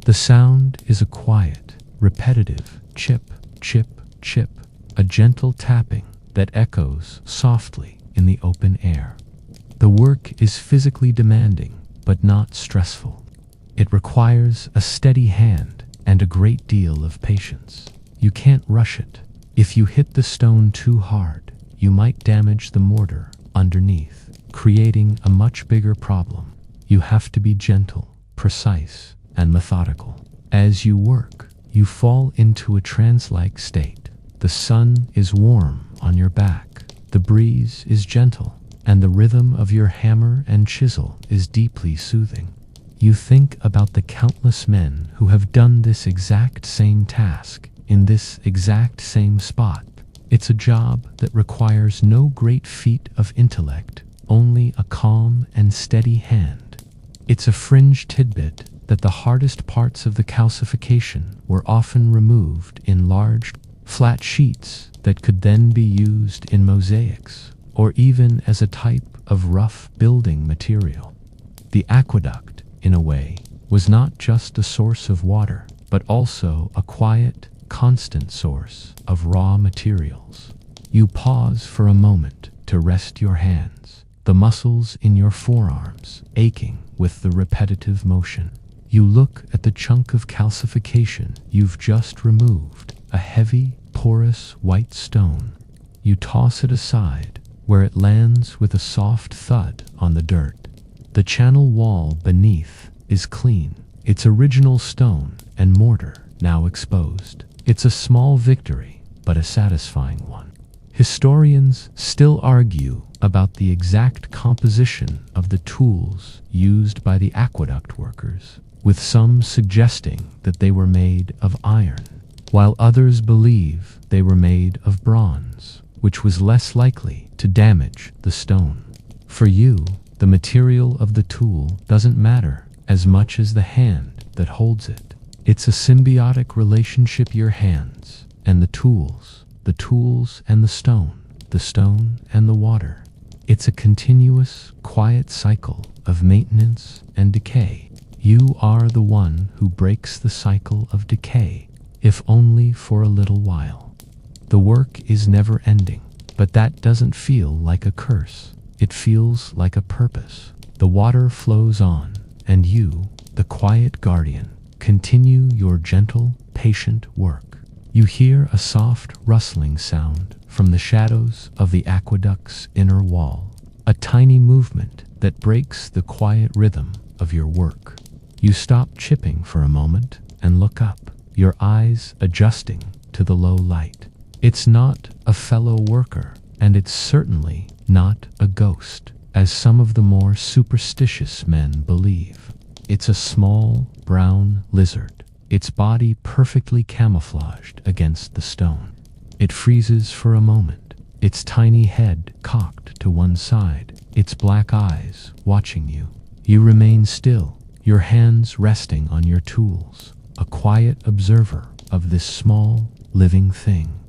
The sound is a quiet, repetitive chip, chip, chip, a gentle tapping that echoes softly in the open air. The work is physically demanding, but not stressful. It requires a steady hand and a great deal of patience. You can't rush it. If you hit the stone too hard, you might damage the mortar underneath, creating a much bigger problem. You have to be gentle, precise, and methodical. As you work, you fall into a trance-like state. The sun is warm on your back, the breeze is gentle, and the rhythm of your hammer and chisel is deeply soothing. You think about the countless men who have done this exact same task in this exact same spot. It's a job that requires no great feat of intellect, only a calm and steady hand. It's a fringe tidbit that the hardest parts of the calcification were often removed in large, flat sheets that could then be used in mosaics, or even as a type of rough building material. The aqueduct, in a way, was not just a source of water, but also a quiet, constant source of raw materials. You pause for a moment to rest your hands, the muscles in your forearms aching with the repetitive motion. You look at the chunk of calcification you've just removed, a heavy, porous white stone. You toss it aside, where it lands with a soft thud on the dirt. The channel wall beneath is clean, its original stone and mortar now exposed. It's a small victory, but a satisfying one. Historians still argue about the exact composition of the tools used by the aqueduct workers, with some suggesting that they were made of iron, while others believe they were made of bronze, which was less likely to damage the stone. For you, the material of the tool doesn't matter as much as the hand that holds it. It's a symbiotic relationship: your hands and the tools and the stone and the water. It's a continuous, quiet cycle of maintenance and decay. You are the one who breaks the cycle of decay, if only for a little while. The work is never ending, but that doesn't feel like a curse. It feels like a purpose. The water flows on, and you, the quiet guardian, continue your gentle, patient work. You hear a soft rustling sound from the shadows of the aqueduct's inner wall, a tiny movement that breaks the quiet rhythm of your work. You stop chipping for a moment and look up, your eyes adjusting to the low light. It's not a fellow worker, and it's certainly not a ghost, as some of the more superstitious men believe. It's a small, brown lizard. its body perfectly camouflaged against the stone. It freezes for a moment, its tiny head cocked to one side, its black eyes watching you. You remain still, your hands resting on your tools, a quiet observer of this small, living thing.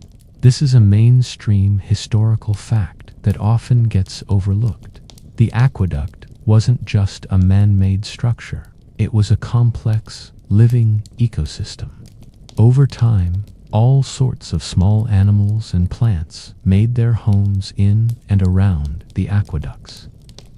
This is a mainstream historical fact that often gets overlooked. The aqueduct wasn't just a man-made structure. It was a complex, living ecosystem. Over time, all sorts of small animals and plants made their homes in and around the aqueducts.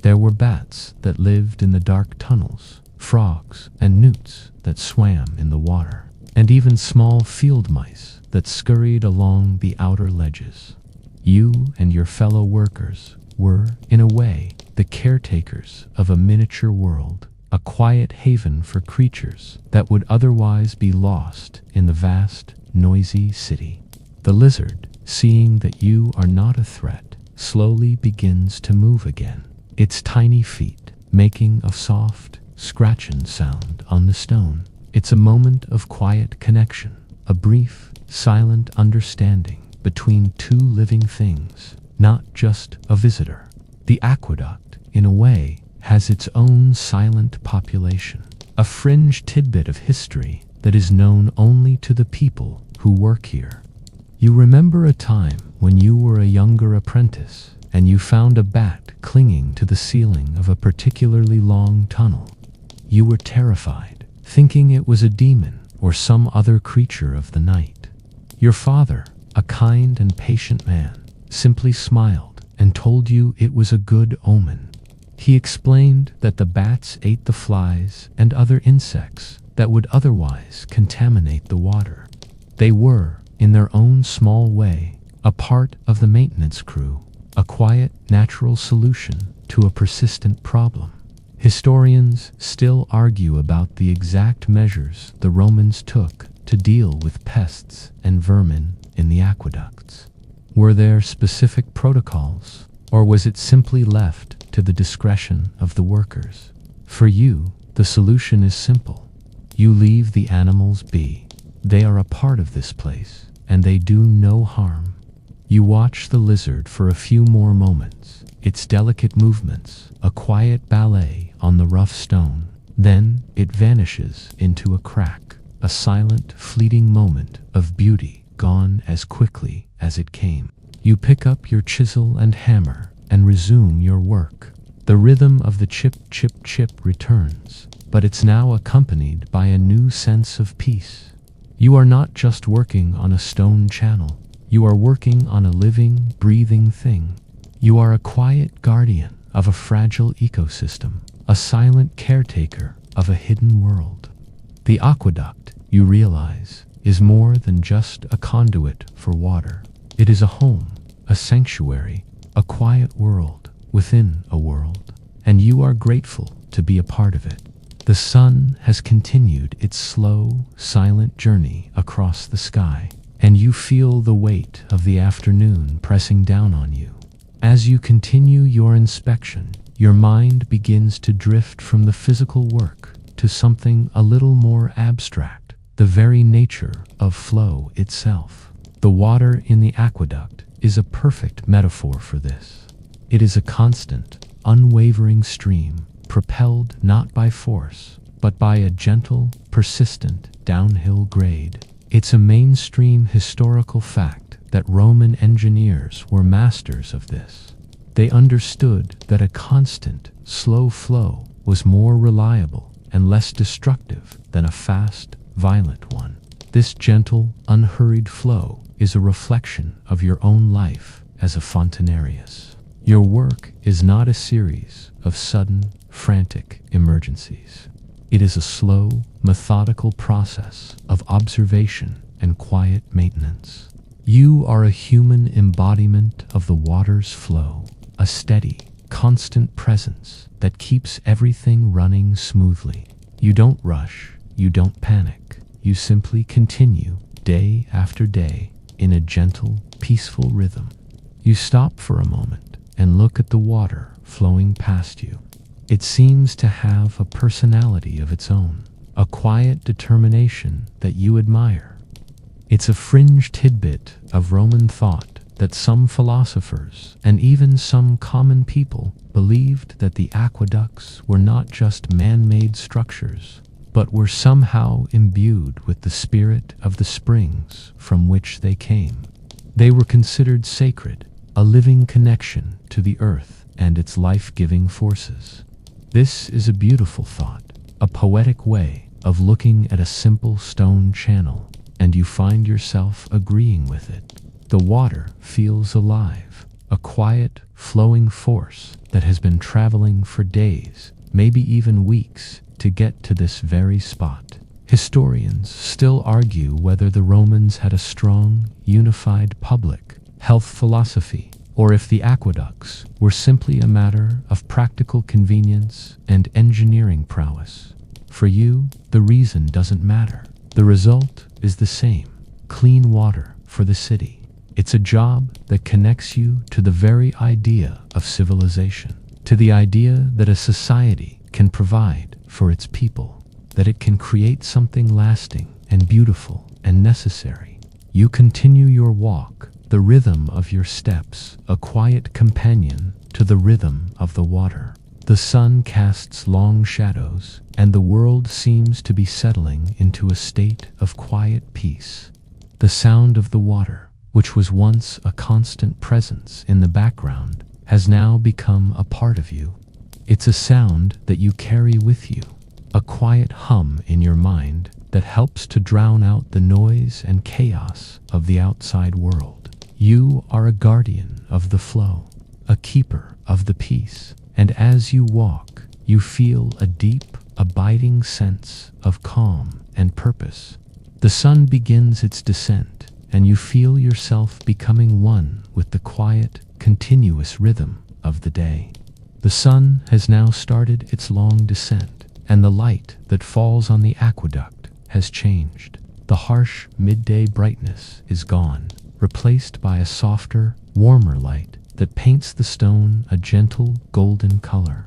There were bats that lived in the dark tunnels, frogs and newts that swam in the water, and even small field mice that scurried along the outer ledges. You and your fellow workers were, in a way, the caretakers of a miniature world, a quiet haven for creatures that would otherwise be lost in the vast, noisy city. The lizard, seeing that you are not a threat, slowly begins to move again, its tiny feet making a soft, scratching sound on the stone. It's a moment of quiet connection, a brief, silent understanding between two living things, not just a visitor. The aqueduct, in a way, has its own silent population, a fringe tidbit of history that is known only to the people who work here. You remember a time when you were a younger apprentice and you found a bat clinging to the ceiling of a particularly long tunnel. You were terrified, thinking it was a demon or some other creature of the night. Your father, a kind and patient man, simply smiled and told you it was a good omen. He explained that the bats ate the flies and other insects that would otherwise contaminate the water. They were, in their own small way, a part of the maintenance crew, a quiet, natural solution to a persistent problem. Historians still argue about the exact measures the Romans took to deal with pests and vermin in the aqueducts. Were there specific protocols, or was it simply left to the discretion of the workers? For you, the solution is simple. You leave the animals be. They are a part of this place, and they do no harm. You watch the lizard for a few more moments, its delicate movements, a quiet ballet on the rough stone. Then it vanishes into a crack, a silent, fleeting moment of beauty gone as quickly as it came. You pick up your chisel and hammer and resume your work. The rhythm of the chip, chip, chip returns, but it's now accompanied by a new sense of peace. You are not just working on a stone channel. You are working on a living, breathing thing. You are a quiet guardian of a fragile ecosystem, a silent caretaker of a hidden world. The aqueduct, you realize, is more than just a conduit for water. It is a home, a sanctuary, a quiet world within a world, and you are grateful to be a part of it. The sun has continued its slow, silent journey across the sky, and you feel the weight of the afternoon pressing down on you. As you continue your inspection, your mind begins to drift from the physical work to something a little more abstract, the very nature of flow itself. The water in the aqueduct is a perfect metaphor for this. It is a constant, unwavering stream, propelled not by force, but by a gentle, persistent downhill grade. It's a mainstream historical fact that Roman engineers were masters of this. They understood that a constant, slow flow was more reliable and less destructive than a fast, violent one. This gentle, unhurried flow is a reflection of your own life as a fontanarius. Your work is not a series of sudden, frantic emergencies. It is a slow, methodical process of observation and quiet maintenance. You are a human embodiment of the water's flow, a steady, constant presence that keeps everything running smoothly. You don't rush, you don't panic, you simply continue, day after day, in a gentle, peaceful rhythm. You stop for a moment and look at the water flowing past you. It seems to have a personality of its own. a quiet determination that you admire. It's a fringe tidbit of Roman thought that some philosophers and even some common people believed that the aqueducts were not just man-made structures, but were somehow imbued with the spirit of the springs from which they came. They were considered sacred, a living connection to the earth and its life-giving forces. This is a beautiful thought, a poetic way of looking at a simple stone channel, and you find yourself agreeing with it. The water feels alive, a quiet, flowing force that has been traveling for days, maybe even weeks, to get to this very spot. Historians still argue whether the Romans had a strong, unified public health philosophy, or if the aqueducts were simply a matter of practical convenience and engineering prowess. For you, the reason doesn't matter. The result is the same: clean water for the city. It's a job that connects you to the very idea of civilization, to the idea that a society can provide for its people, that it can create something lasting and beautiful and necessary. You continue your walk, the rhythm of your steps, a quiet companion to the rhythm of the water. The sun casts long shadows, and the world seems to be settling into a state of quiet peace. The sound of the water, which was once a constant presence in the background, has now become a part of you. It's a sound that you carry with you, a quiet hum in your mind that helps to drown out the noise and chaos of the outside world. You are a guardian of the flow, a keeper of the peace, and as you walk, you feel a deep, abiding sense of calm and purpose. The sun begins its descent, and you feel yourself becoming one with the quiet, continuous rhythm of the day. The sun has now started its long descent, and the light that falls on the aqueduct has changed. The harsh midday brightness is gone, replaced by a softer, warmer light that paints the stone a gentle golden color.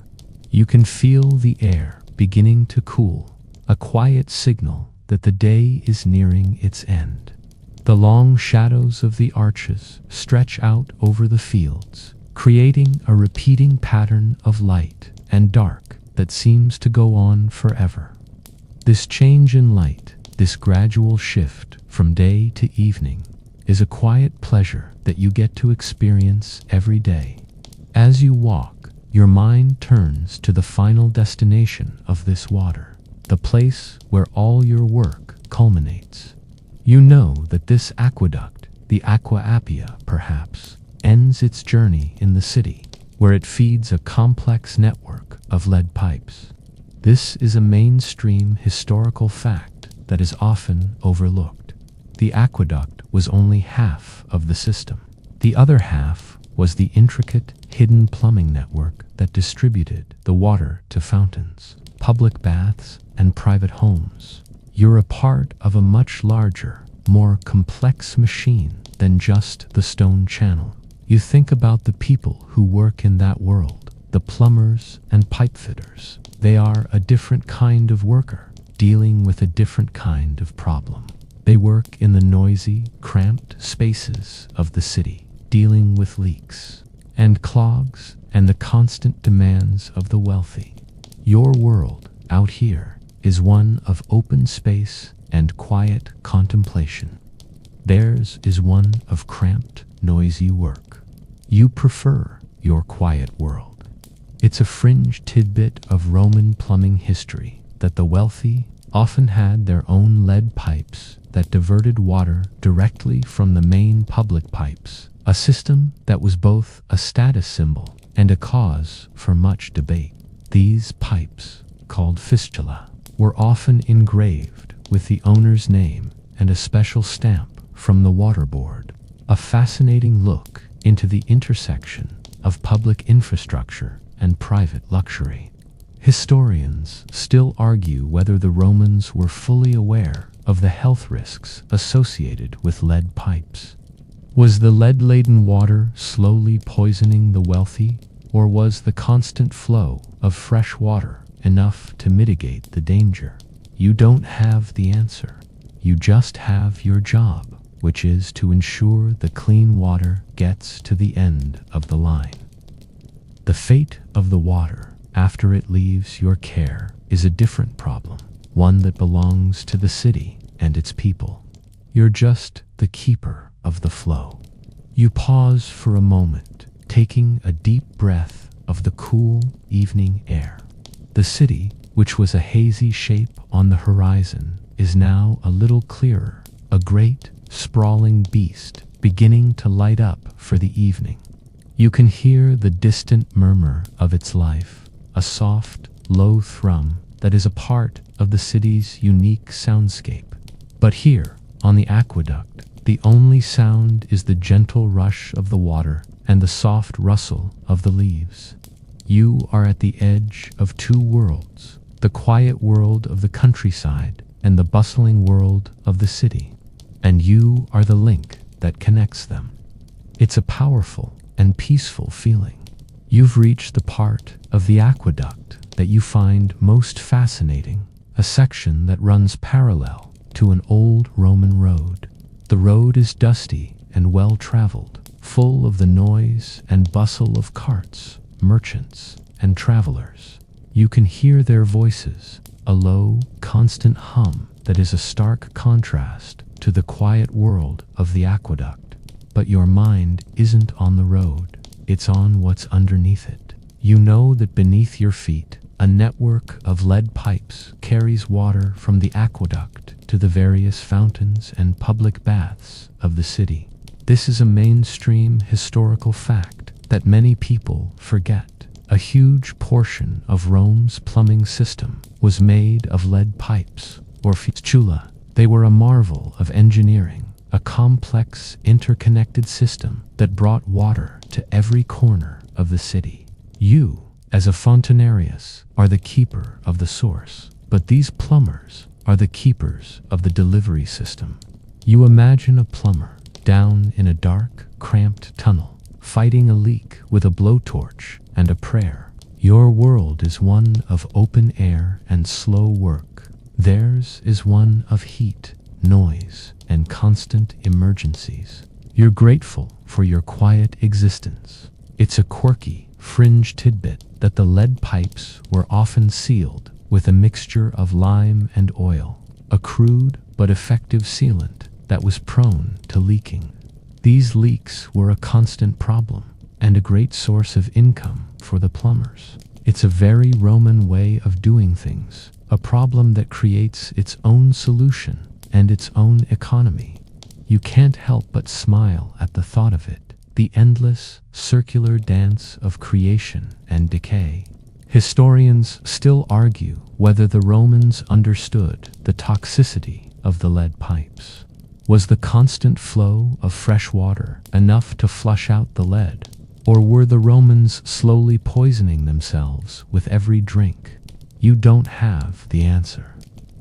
You can feel the air beginning to cool, a quiet signal that the day is nearing its end. The long shadows of the arches stretch out over the fields, creating a repeating pattern of light and dark that seems to go on forever. This change in light, this gradual shift from day to evening, is a quiet pleasure that you get to experience every day. As you walk, your mind turns to the final destination of this water, the place where all your work culminates. You know that this aqueduct, the Aqua Appia perhaps, ends its journey in the city, where it feeds a complex network of lead pipes. This is a mainstream historical fact that is often overlooked. The aqueduct was only half of the system. The other half was the intricate, hidden plumbing network that distributed the water to fountains, public baths, and private homes. You're a part of a much larger, more complex machine than just the stone channel. You think about the people who work in that world, the plumbers and pipe fitters. They are a different kind of worker, dealing with a different kind of problem. They work in the noisy, cramped spaces of the city, dealing with leaks and clogs and the constant demands of the wealthy. Your world out here is one of open space and quiet contemplation. Theirs is one of cramped, noisy work. You prefer your quiet world. It's a fringe tidbit of Roman plumbing history that the wealthy often had their own lead pipes that diverted water directly from the main public pipes, a system that was both a status symbol and a cause for much debate. These pipes, called fistula, were often engraved with the owner's name and a special stamp from the water board, a fascinating look into the intersection of public infrastructure and private luxury. Historians still argue whether the Romans were fully aware of the health risks associated with lead pipes. Was the lead-laden water slowly poisoning the wealthy, or was the constant flow of fresh water enough to mitigate the danger? You don't have the answer. You just have your job, which is to ensure the clean water gets to the end of the line. The fate of the water after it leaves your care is a different problem, one that belongs to the city and its people. You're just the keeper of the flow. You pause for a moment, taking a deep breath of the cool evening air. The city, which was a hazy shape on the horizon, is now a little clearer, a great, sprawling beast beginning to light up for the evening. You can hear the distant murmur of its life, a soft, low thrum that is a part of the city's unique soundscape. But here, on the aqueduct, the only sound is the gentle rush of the water and the soft rustle of the leaves. You are at the edge of two worlds, the quiet world of the countryside and the bustling world of the city. And you are the link that connects them. It's a powerful and peaceful feeling. You've reached the part of the aqueduct that you find most fascinating, a section that runs parallel to an old Roman road. The road is dusty and well-traveled, full of the noise and bustle of carts, merchants, and travelers. You can hear their voices, a low, constant hum that is a stark contrast to the quiet world of the aqueduct. But your mind isn't on the road, it's on what's underneath it. You know that beneath your feet, a network of lead pipes carries water from the aqueduct to the various fountains and public baths of the city. This is a mainstream historical fact that many people forget. A huge portion of Rome's plumbing system was made of lead pipes, or fistula. They were a marvel of engineering, a complex, interconnected system that brought water to every corner of the city. You, as a fontanarius, are the keeper of the source, but these plumbers are the keepers of the delivery system. You imagine a plumber down in a dark, cramped tunnel, fighting a leak with a blowtorch and a prayer. Your world is one of open air and slow work. Theirs is one of heat, noise, and constant emergencies. You're grateful for your quiet existence. It's a quirky, fringe tidbit that the lead pipes were often sealed with a mixture of lime and oil, a crude but effective sealant that was prone to leaking. These leaks were a constant problem and a great source of income for the plumbers. It's a very Roman way of doing things, a problem that creates its own solution and its own economy. You can't help but smile at the thought of it, the endless, circular dance of creation and decay. Historians still argue whether the Romans understood the toxicity of the lead pipes. Was the constant flow of fresh water enough to flush out the lead, or were the Romans slowly poisoning themselves with every drink? You don't have the answer.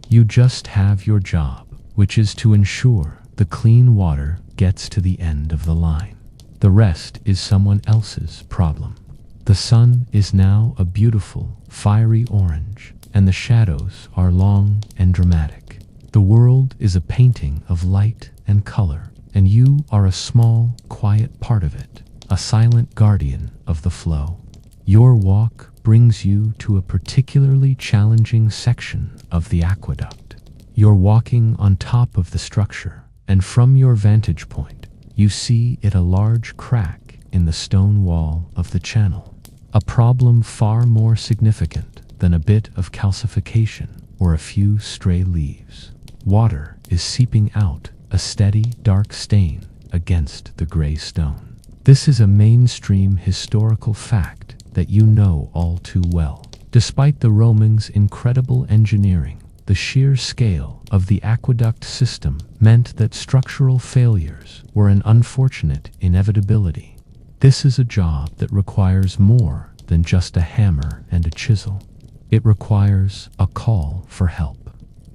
You just have your job, which is to ensure the clean water gets to the end of the line. The rest is someone else's problem. The sun is now a beautiful, fiery orange, and the shadows are long and dramatic. The world is a painting of light and color, and you are a small, quiet part of it, a silent guardian of the flow. Your walk brings you to a particularly challenging section of the aqueduct. You're walking on top of the structure, and from your vantage point, you see it a large crack in the stone wall of the channel. A problem far more significant than a bit of calcification or a few stray leaves. Water is seeping out, a steady, dark stain against the gray stone. This is a mainstream historical fact that you know all too well. Despite the Romans' incredible engineering, the sheer scale of the aqueduct system meant that structural failures were an unfortunate inevitability. This is a job that requires more than just a hammer and a chisel. It requires a call for help.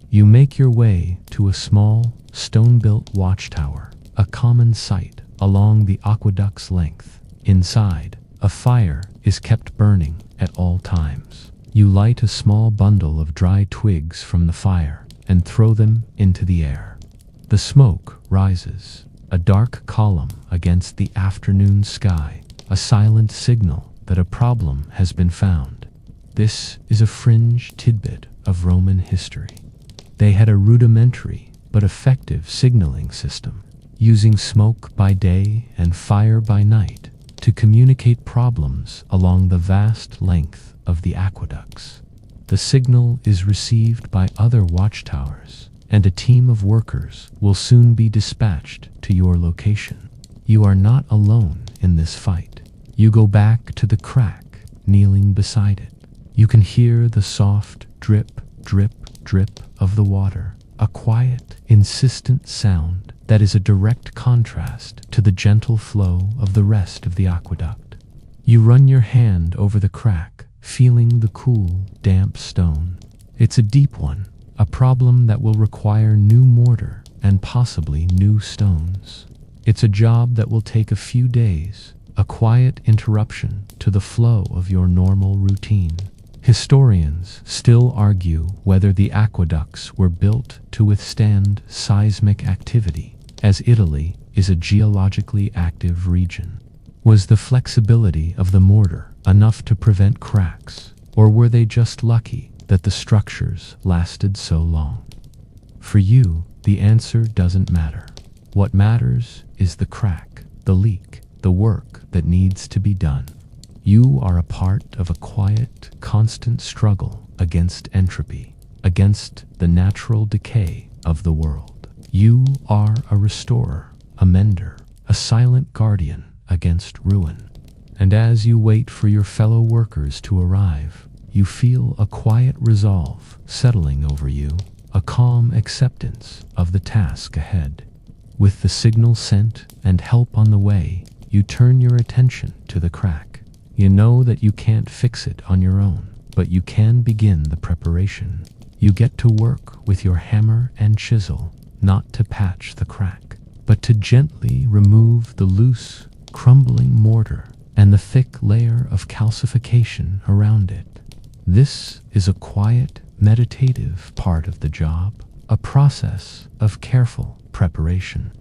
You make your way to a small, stone-built watchtower, a common sight along the aqueduct's length. Inside, a fire is kept burning at all times. You light a small bundle of dry twigs from the fire and throw them into the air. The smoke rises, a dark column against the afternoon sky, a silent signal that a problem has been found. This is a fringe tidbit of Roman history. They had a rudimentary but effective signaling system, using smoke by day and fire by night to communicate problems along the vast length of the aqueducts. The signal is received by other watchtowers, and a team of workers will soon be dispatched to your location. You are not alone in this fight. You go back to the crack, kneeling beside it. You can hear the soft drip, drip, drip of the water, a quiet, insistent sound that is a direct contrast to the gentle flow of the rest of the aqueduct. You run your hand over the crack, feeling the cool, damp stone. It's a deep one, a problem that will require new mortar and possibly new stones. It's a job that will take a few days, a quiet interruption to the flow of your normal routine. Historians still argue whether the aqueducts were built to withstand seismic activity, as Italy is a geologically active region. Was the flexibility of the mortar enough to prevent cracks, or were they just lucky that the structures lasted so long? For you, the answer doesn't matter. What matters is the crack, the leak, the work that needs to be done. You are a part of a quiet, constant struggle against entropy, against the natural decay of the world. You are a restorer, a mender, a silent guardian against ruin. And as you wait for your fellow workers to arrive, you feel a quiet resolve settling over you, a calm acceptance of the task ahead. With the signal sent and help on the way, you turn your attention to the crack. You know that you can't fix it on your own, but you can begin the preparation. You get to work with your hammer and chisel, not to patch the crack, but to gently remove the loose, crumbling mortar and the thick layer of calcification around it. This is a quiet, meditative part of the job, a process of careful preparation.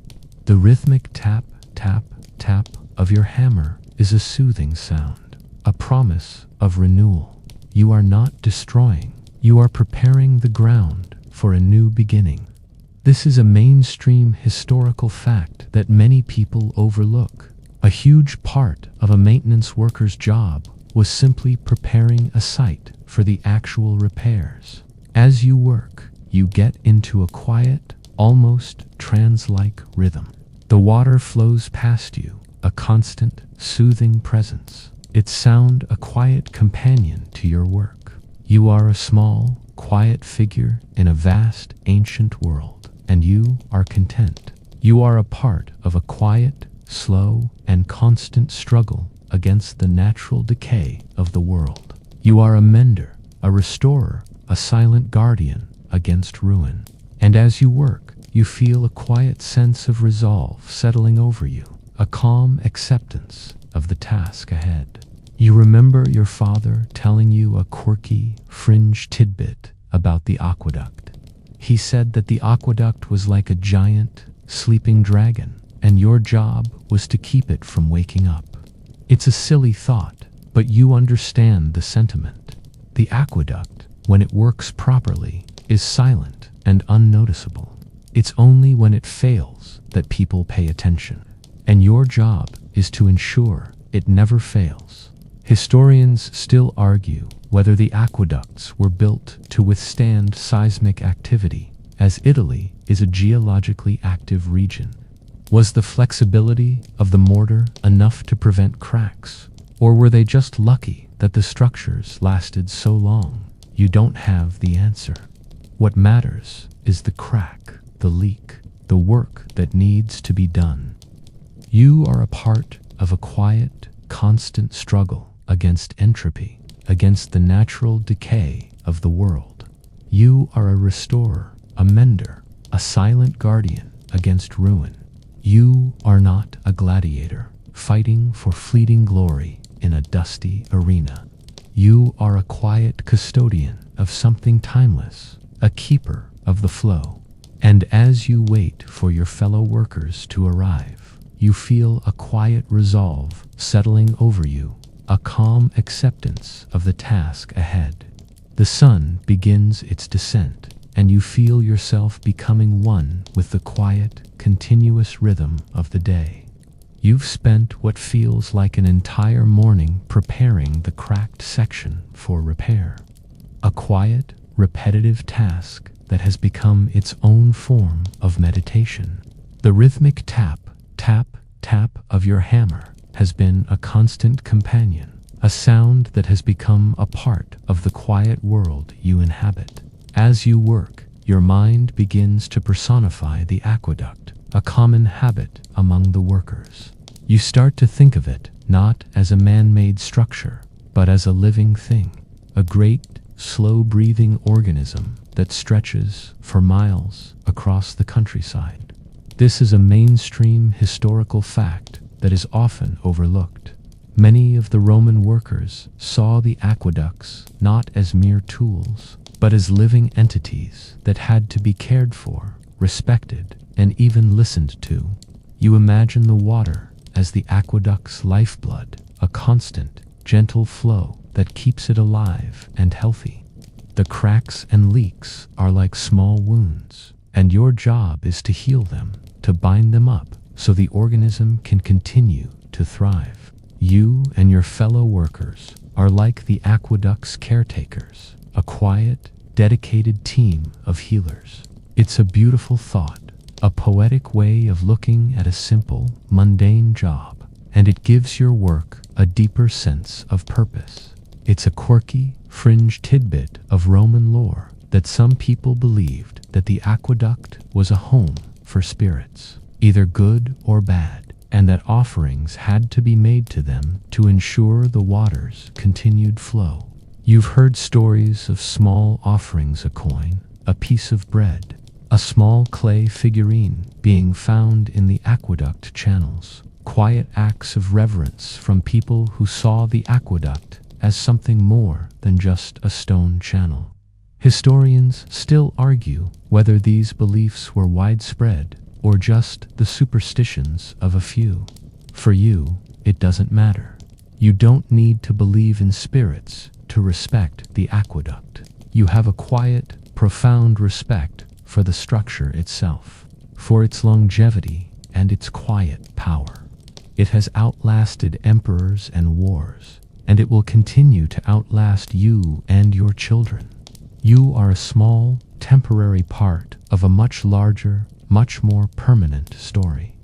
The rhythmic tap, tap, tap of your hammer is a soothing sound, a promise of renewal. You are not destroying, you are preparing the ground for a new beginning. This is a mainstream historical fact that many people overlook. A huge part of a maintenance worker's job was simply preparing a site for the actual repairs. As you work, you get into a quiet, almost trance-like rhythm. The water flows past you, a constant, soothing presence. Its sound a quiet companion to your work. You are a small, quiet figure in a vast, ancient world, and you are content. You are a part of a quiet, slow, and constant struggle against the natural decay of the world. You are a mender, a restorer, a silent guardian against ruin. And as you work, you feel a quiet sense of resolve settling over you, a calm acceptance of the task ahead. You remember your father telling you a quirky, fringe tidbit about the aqueduct. He said that the aqueduct was like a giant, sleeping dragon, and your job was to keep it from waking up. It's a silly thought, but you understand the sentiment. The aqueduct, when it works properly, is silent and unnoticeable. It's only when it fails that people pay attention. And your job is to ensure it never fails. Historians still argue whether the aqueducts were built to withstand seismic activity, as Italy is a geologically active region. Was the flexibility of the mortar enough to prevent cracks? Or were they just lucky that the structures lasted so long? You don't have the answer. What matters is the crack, the leak, the work that needs to be done. You are a part of a quiet, constant struggle against entropy, against the natural decay of the world. You are a restorer, a mender, a silent guardian against ruin. You are not a gladiator, fighting for fleeting glory in a dusty arena. You are a quiet custodian of something timeless, a keeper of the flow. And as you wait for your fellow workers to arrive, you feel a quiet resolve settling over you, a calm acceptance of the task ahead. The sun begins its descent, and you feel yourself becoming one with the quiet, continuous rhythm of the day. You've spent what feels like an entire morning preparing the cracked section for repair. A quiet, repetitive task that has become its own form of meditation. The rhythmic tap, tap, tap of your hammer has been a constant companion, a sound that has become a part of the quiet world you inhabit. As you work, your mind begins to personify the aqueduct, a common habit among the workers. You start to think of it not as a man-made structure, but as a living thing, a great, slow-breathing organism that stretches for miles across the countryside. This is a mainstream historical fact that is often overlooked. Many of the Roman workers saw the aqueducts not as mere tools, but as living entities that had to be cared for, respected, and even listened to. You imagine the water as the aqueduct's lifeblood, a constant, gentle flow that keeps it alive and healthy. The cracks and leaks are like small wounds, and your job is to heal them, to bind them up, so the organism can continue to thrive. You and your fellow workers are like the aqueduct's caretakers, a quiet, dedicated team of healers. It's a beautiful thought, a poetic way of looking at a simple, mundane job, and it gives your work a deeper sense of purpose. It's a quirky, fringe tidbit of Roman lore that some people believed that the aqueduct was a home for spirits, either good or bad, and that offerings had to be made to them to ensure the water's continued flow. You've heard stories of small offerings, a coin, a piece of bread, a small clay figurine being found in the aqueduct channels, quiet acts of reverence from people who saw the aqueduct as something more than just a stone channel. Historians still argue whether these beliefs were widespread or just the superstitions of a few. For you, it doesn't matter. You don't need to believe in spirits to respect the aqueduct. You have a quiet, profound respect for the structure itself, for its longevity and its quiet power. It has outlasted emperors and wars, and it will continue to outlast you and your children. You are a small, temporary part of a much larger, much more permanent story.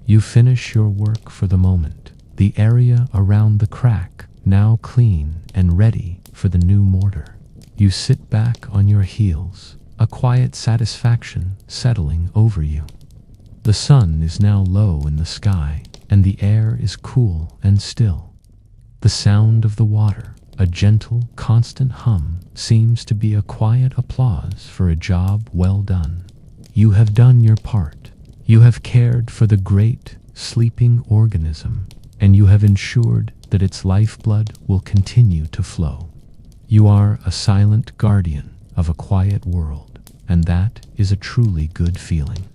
You finish your work for the moment, the area around the crack now clean and ready for the new mortar. You sit back on your heels, a quiet satisfaction settling over you. The sun is now low in the sky, and the air is cool and still. The sound of the water, a gentle, constant hum, seems to be a quiet applause for a job well done. You have done your part. You have cared for the great, sleeping organism, and you have ensured that its lifeblood will continue to flow. You are a silent guardian of a quiet world, and that is a truly good feeling.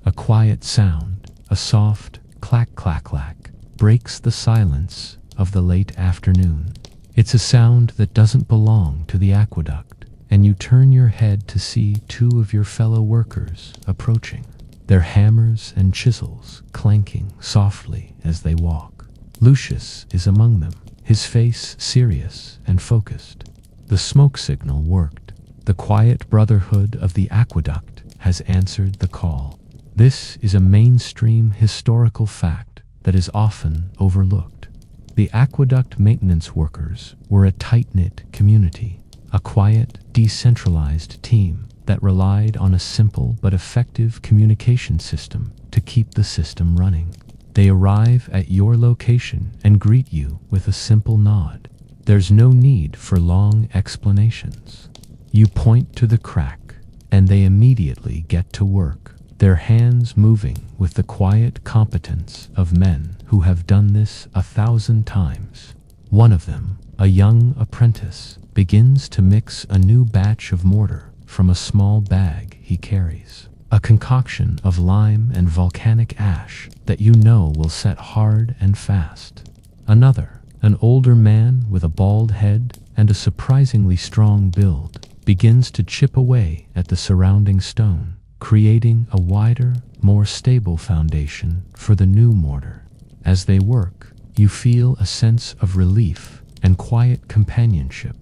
A quiet sound, a soft clack clack clack, breaks the silence of the late afternoon. It's a sound that doesn't belong to the aqueduct, and you turn your head to see two of your fellow workers approaching, their hammers and chisels clanking softly as they walk. Lucius is among them, his face serious and focused. The smoke signal worked. The quiet brotherhood of the aqueduct has answered the call. This is a mainstream historical fact that is often overlooked. The aqueduct maintenance workers were a tight-knit community, a quiet, decentralized team that relied on a simple but effective communication system to keep the system running. They arrive at your location and greet you with a simple nod. There's no need for long explanations. You point to the crack, and they immediately get to work, their hands moving with the quiet competence of men who have done this 1,000 times. One of them, a young apprentice begins to mix a new batch of mortar from a small bag he carries, a concoction of lime and volcanic ash that you know will set hard and fast. Another, an older man with a bald head and a surprisingly strong build, begins to chip away at the surrounding stone, creating a wider, more stable foundation for the new mortar. As they work, you feel a sense of relief and quiet companionship.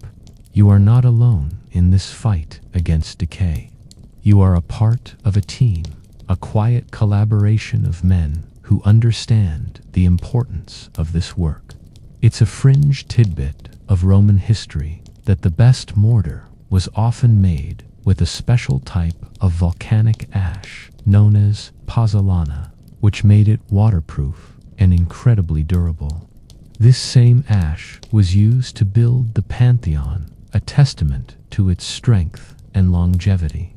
You are not alone in this fight against decay. You are a part of a team, a quiet collaboration of men who understand the importance of this work. It's a fringe tidbit of Roman history that the best mortar was often made with a special type of volcanic ash known as pozzolana, which made it waterproof and incredibly durable. This same ash was used to build the Pantheon, a testament to its strength and longevity.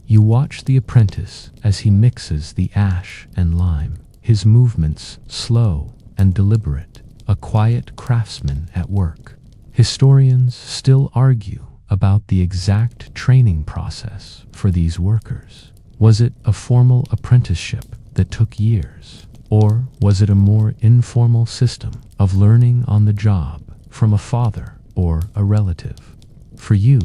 You watch the apprentice as he mixes the ash and lime, his movements slow and deliberate, a quiet craftsman at work. Historians still argue about the exact training process for these workers. Was it a formal apprenticeship that took years, or was it a more informal system of learning on the job from a father or a relative? For you,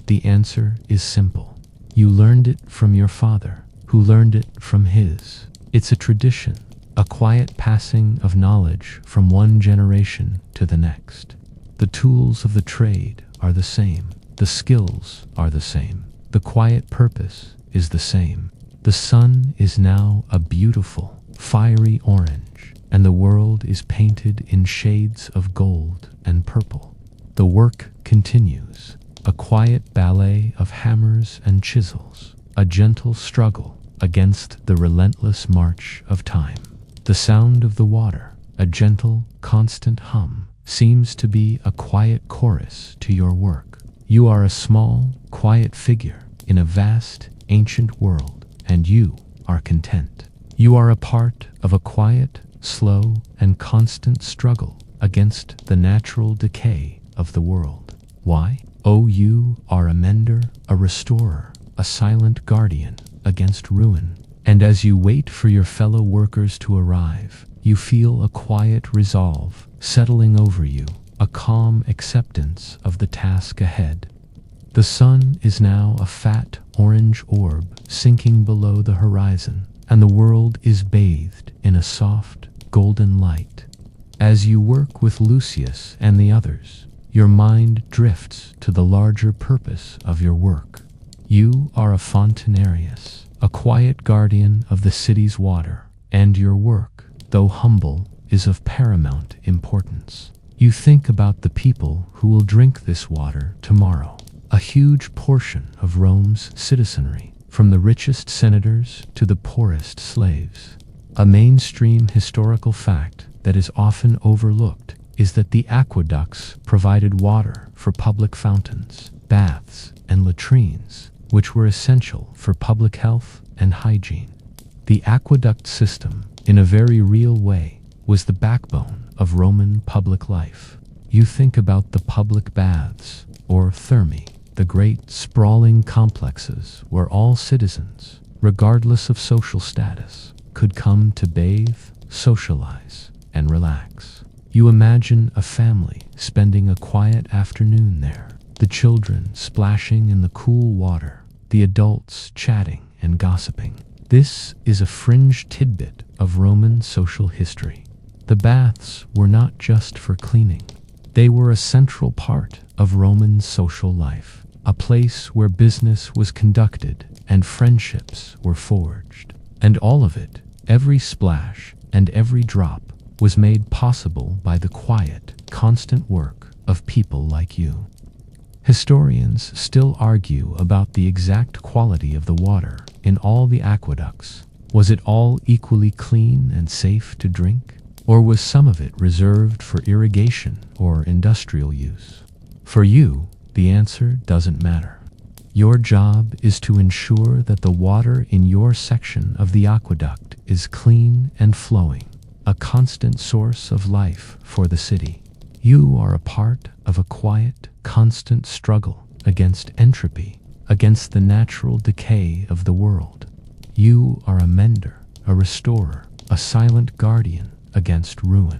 the answer is simple. You learned it from your father, who learned it from his. It's a tradition, a quiet passing of knowledge from one generation to the next. The tools of the trade are the same. The skills are the same. The quiet purpose is the same. The sun is now a beautiful, fiery orange, and the world is painted in shades of gold and purple. The work continues, a quiet ballet of hammers and chisels, a gentle struggle against the relentless march of time. The sound of the water, a gentle, constant hum, seems to be a quiet chorus to your work. You are a small, quiet figure in a vast, ancient world, and you are content. You are a part of a quiet, slow, and constant struggle against the natural decay of the world. Why? Oh, you are a mender, a restorer, a silent guardian against ruin. And as you wait for your fellow workers to arrive, you feel a quiet resolve settling over you, a calm acceptance of the task ahead. The sun is now a fat orange orb sinking below the horizon, and the world is bathed in a soft, golden light. As you work with Lucius and the others, your mind drifts to the larger purpose of your work. You are a fontanarius, a quiet guardian of the city's water, and your work, though humble, is of paramount importance. You think about the people who will drink this water tomorrow, a huge portion of Rome's citizenry, from the richest senators to the poorest slaves. A mainstream historical fact that is often overlooked is that the aqueducts provided water for public fountains, baths, and latrines, which were essential for public health and hygiene. The aqueduct system, in a very real way, was the backbone of Roman public life. You think about the public baths, or thermae, the great sprawling complexes where all citizens, regardless of social status, could come to bathe, socialize, and relax. You imagine a family spending a quiet afternoon there, the children splashing in the cool water, the adults chatting and gossiping. This is a fringe tidbit of Roman social history. The baths were not just for cleaning. They were a central part of Roman social life, a place where business was conducted and friendships were forged. And all of it, every splash and every drop, was made possible by the quiet, constant work of people like you. Historians still argue about the exact quality of the water in all the aqueducts. Was it all equally clean and safe to drink? Or was some of it reserved for irrigation or industrial use? For you, the answer doesn't matter. Your job is to ensure that the water in your section of the aqueduct is clean and flowing, a constant source of life for the city. You are a part of a quiet, constant struggle against entropy, against the natural decay of the world. You are a mender, a restorer, a silent guardian against ruin.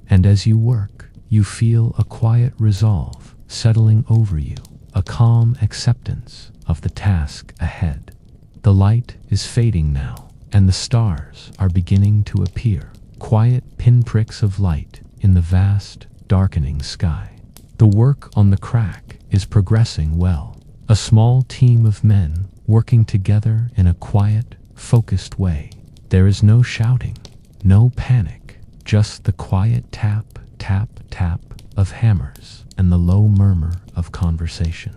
And as you work, you feel a quiet resolve settling over you, a calm acceptance of the task ahead. The light is fading now, and the stars are beginning to appear, quiet pinpricks of light in the vast, darkening sky. The work on the crack is progressing well, a small team of men working together in a quiet, focused way. There is no shouting, no panic, just the quiet tap, tap, tap of hammers and the low murmur of conversation.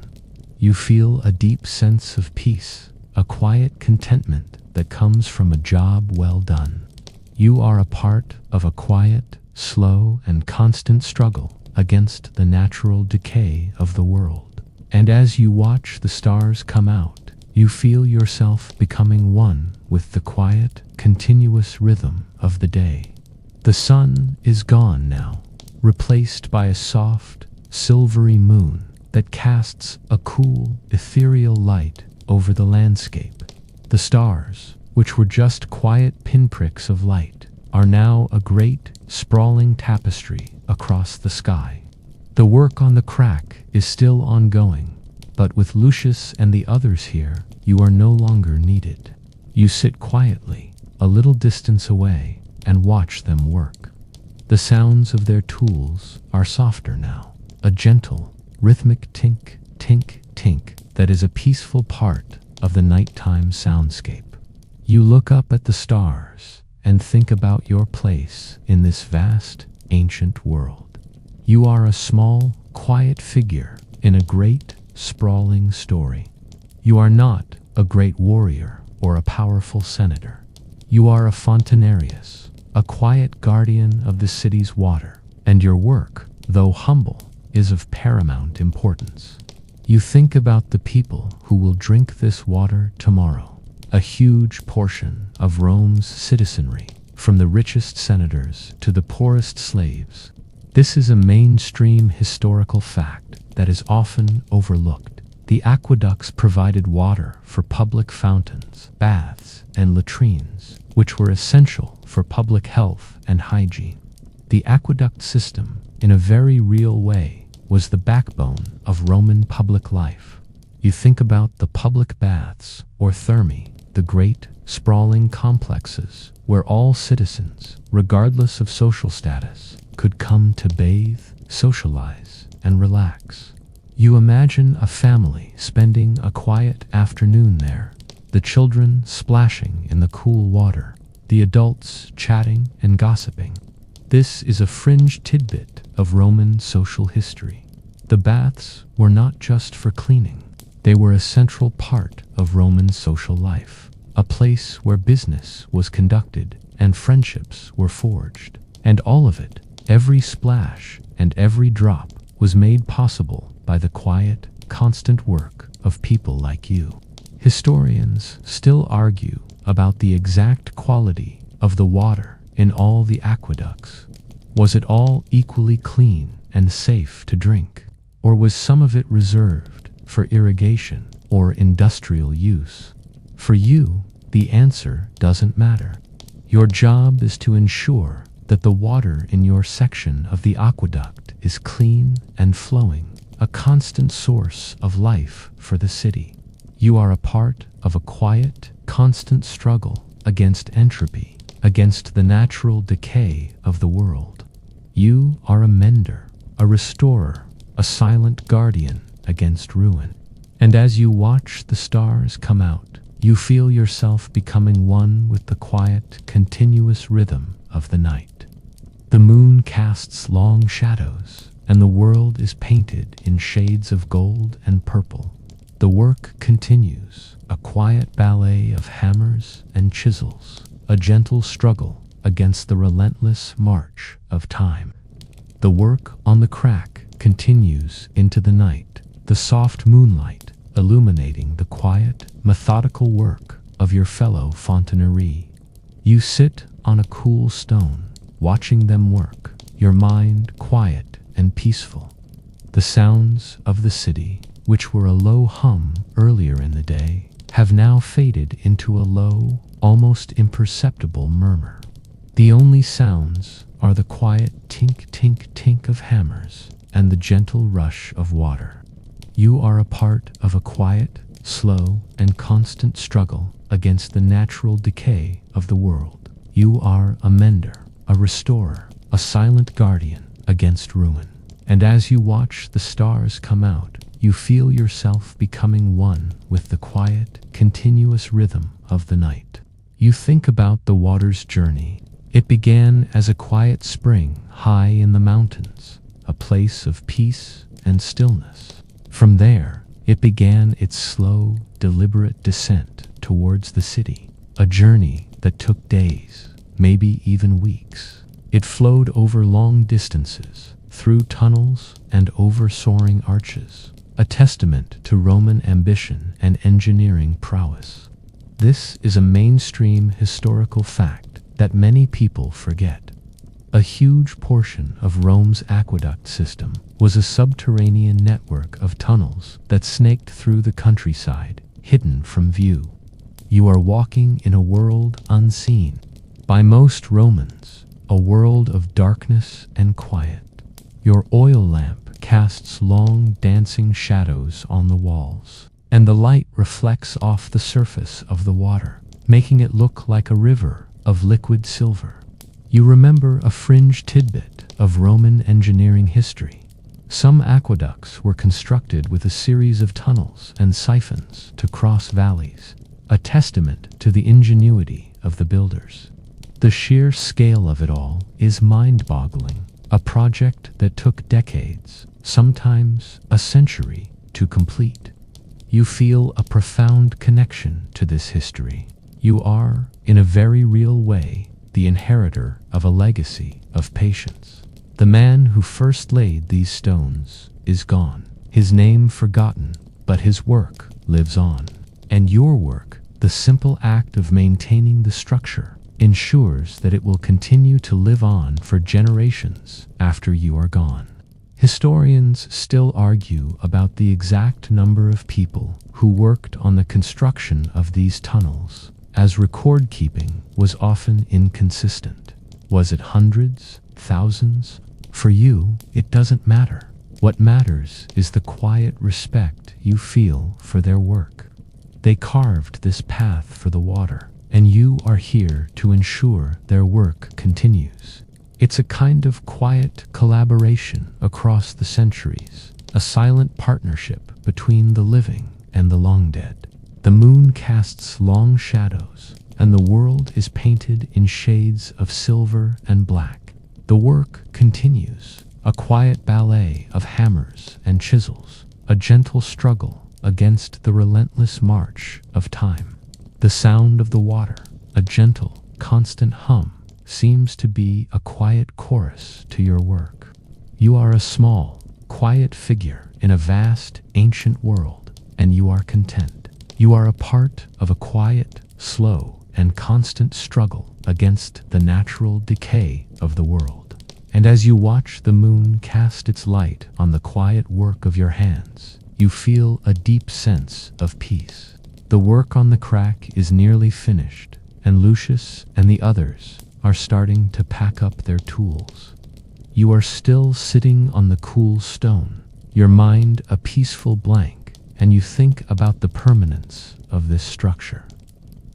You feel a deep sense of peace, a quiet contentment that comes from a job well done. You are a part of a quiet, slow, and constant struggle against the natural decay of the world. And as you watch the stars come out, you feel yourself becoming one with the quiet, continuous rhythm of the day. The sun is gone now, replaced by a soft, silvery moon that casts a cool, ethereal light over the landscape. The stars, which were just quiet pinpricks of light, are now a great, sprawling tapestry across the sky. The work on the crack is still ongoing, but with Lucius and the others here, you are no longer needed. You sit quietly, a little distance away, and watch them work. The sounds of their tools are softer now, a gentle, rhythmic tink, tink, tink that is a peaceful part of the nighttime soundscape. You look up at the stars and think about your place in this vast, ancient world. You are a small, quiet figure in a great, sprawling story. You are not a great warrior or a powerful senator. You are a fontanarius, a quiet guardian of the city's water, and your work, though humble, is of paramount importance. You think about the people who will drink this water tomorrow, a huge portion of Rome's citizenry, from the richest senators to the poorest slaves. This is a mainstream historical fact that is often overlooked. The aqueducts provided water for public fountains, baths, and latrines, which were essential for public health and hygiene. The aqueduct system, in a very real way, was the backbone of Roman public life. You think about the public baths, or thermae, the great, sprawling complexes where all citizens, regardless of social status, could come to bathe, socialize, and relax. You imagine a family spending a quiet afternoon there, the children splashing in the cool water, the adults chatting and gossiping. This is a fringe tidbit of Roman social history. The baths were not just for cleaning. They were a central part of Roman social life, a place where business was conducted and friendships were forged. And all of it, every splash and every drop, was made possible by the quiet, constant work of people like you. Historians still argue about the exact quality of the water in all the aqueducts. Was it all equally clean and safe to drink? Or was some of it reserved for irrigation or industrial use? For you, the answer doesn't matter. Your job is to ensure that the water in your section of the aqueduct is clean and flowing, a constant source of life for the city. You are a part of a quiet, constant struggle against entropy, against the natural decay of the world. You are a mender, a restorer, a silent guardian against ruin. And as you watch the stars come out, you feel yourself becoming one with the quiet, continuous rhythm of the night. The moon casts long shadows, and the world is painted in shades of gold and purple. The work continues, a quiet ballet of hammers and chisels, a gentle struggle against the relentless march of time. The work on the crack continues into the night, the soft moonlight illuminating the quiet, methodical work of your fellow fontanarius. You sit on a cool stone, watching them work, your mind quiet and peaceful. The sounds of the city, which were a low hum earlier in the day, have now faded into a low, almost imperceptible murmur. The only sounds are the quiet tink, tink, tink of hammers and the gentle rush of water. You are a part of a quiet, slow, and constant struggle against the natural decay of the world. You are a mender, a restorer, a silent guardian against ruin. And as you watch the stars come out, you feel yourself becoming one with the quiet, continuous rhythm of the night. You think about the water's journey. It began as a quiet spring high in the mountains, a place of peace and stillness. From there, it began its slow, deliberate descent towards the city, a journey that took days, maybe even weeks. It flowed over long distances, through tunnels and over soaring arches, a testament to Roman ambition and engineering prowess. This is a mainstream historical fact that many people forget. A huge portion of Rome's aqueduct system was a subterranean network of tunnels that snaked through the countryside, hidden from view. You are walking in a world unseen by most Romans, a world of darkness and quiet. Your oil lamp casts long dancing shadows on the walls, and the light reflects off the surface of the water, making it look like a river of liquid silver. You remember a fringe tidbit of Roman engineering history. Some aqueducts were constructed with a series of tunnels and siphons to cross valleys, a testament to the ingenuity of the builders. The sheer scale of it all is mind-boggling, a project that took decades, sometimes a century, to complete. You feel a profound connection to this history. You are, in a very real way, the inheritor of a legacy of patience. The man who first laid these stones is gone, his name forgotten, but his work lives on. And your work, the simple act of maintaining the structure, ensures that it will continue to live on for generations after you are gone. Historians still argue about the exact number of people who worked on the construction of these tunnels, as record keeping was often inconsistent. Was it hundreds, thousands? For you, it doesn't matter. What matters is the quiet respect you feel for their work. They carved this path for the water, and you are here to ensure their work continues. It's a kind of quiet collaboration across the centuries, a silent partnership between the living and the long dead. The moon casts long shadows, and the world is painted in shades of silver and black. The work continues, a quiet ballet of hammers and chisels, a gentle struggle against the relentless march of time. The sound of the water, a gentle, constant hum, seems to be a quiet chorus to your work. You are a small, quiet figure in a vast, ancient world, and you are content. You are a part of a quiet, slow, and constant struggle against the natural decay of the world. And as you watch the moon cast its light on the quiet work of your hands, you feel a deep sense of peace. The work on the crack is nearly finished, and Lucius and the others are starting to pack up their tools. You are still sitting on the cool stone, your mind a peaceful blank, and you think about the permanence of this structure.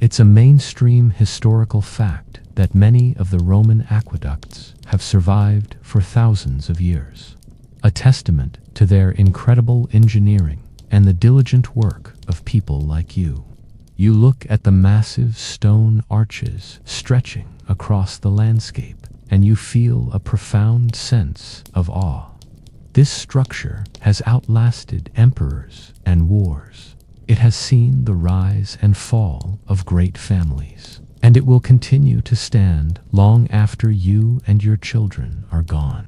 It's a mainstream historical fact that many of the Roman aqueducts have survived for thousands of years, a testament to their incredible engineering and the diligent work of people like you. You look at the massive stone arches stretching across the landscape, and you feel a profound sense of awe. This structure has outlasted emperors and wars. It has seen the rise and fall of great families, and it will continue to stand long after you and your children are gone.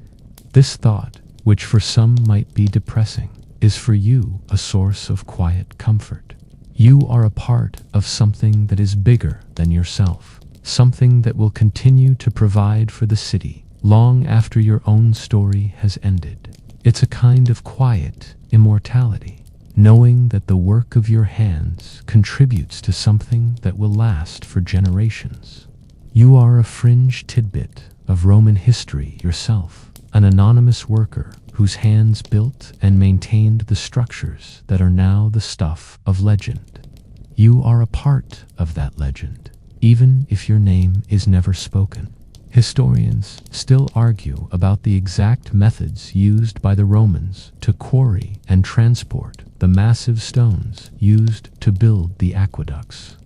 This thought, which for some might be depressing, is for you a source of quiet comfort. You are a part of something that is bigger than yourself, something that will continue to provide for the city long after your own story has ended. It's a kind of quiet immortality, knowing that the work of your hands contributes to something that will last for generations. You are a fringe tidbit of Roman history yourself, an anonymous worker whose hands built and maintained the structures that are now the stuff of legend. You are a part of that legend, even if your name is never spoken. Historians still argue about the exact methods used by the Romans to quarry and transport the massive stones used to build the aqueducts.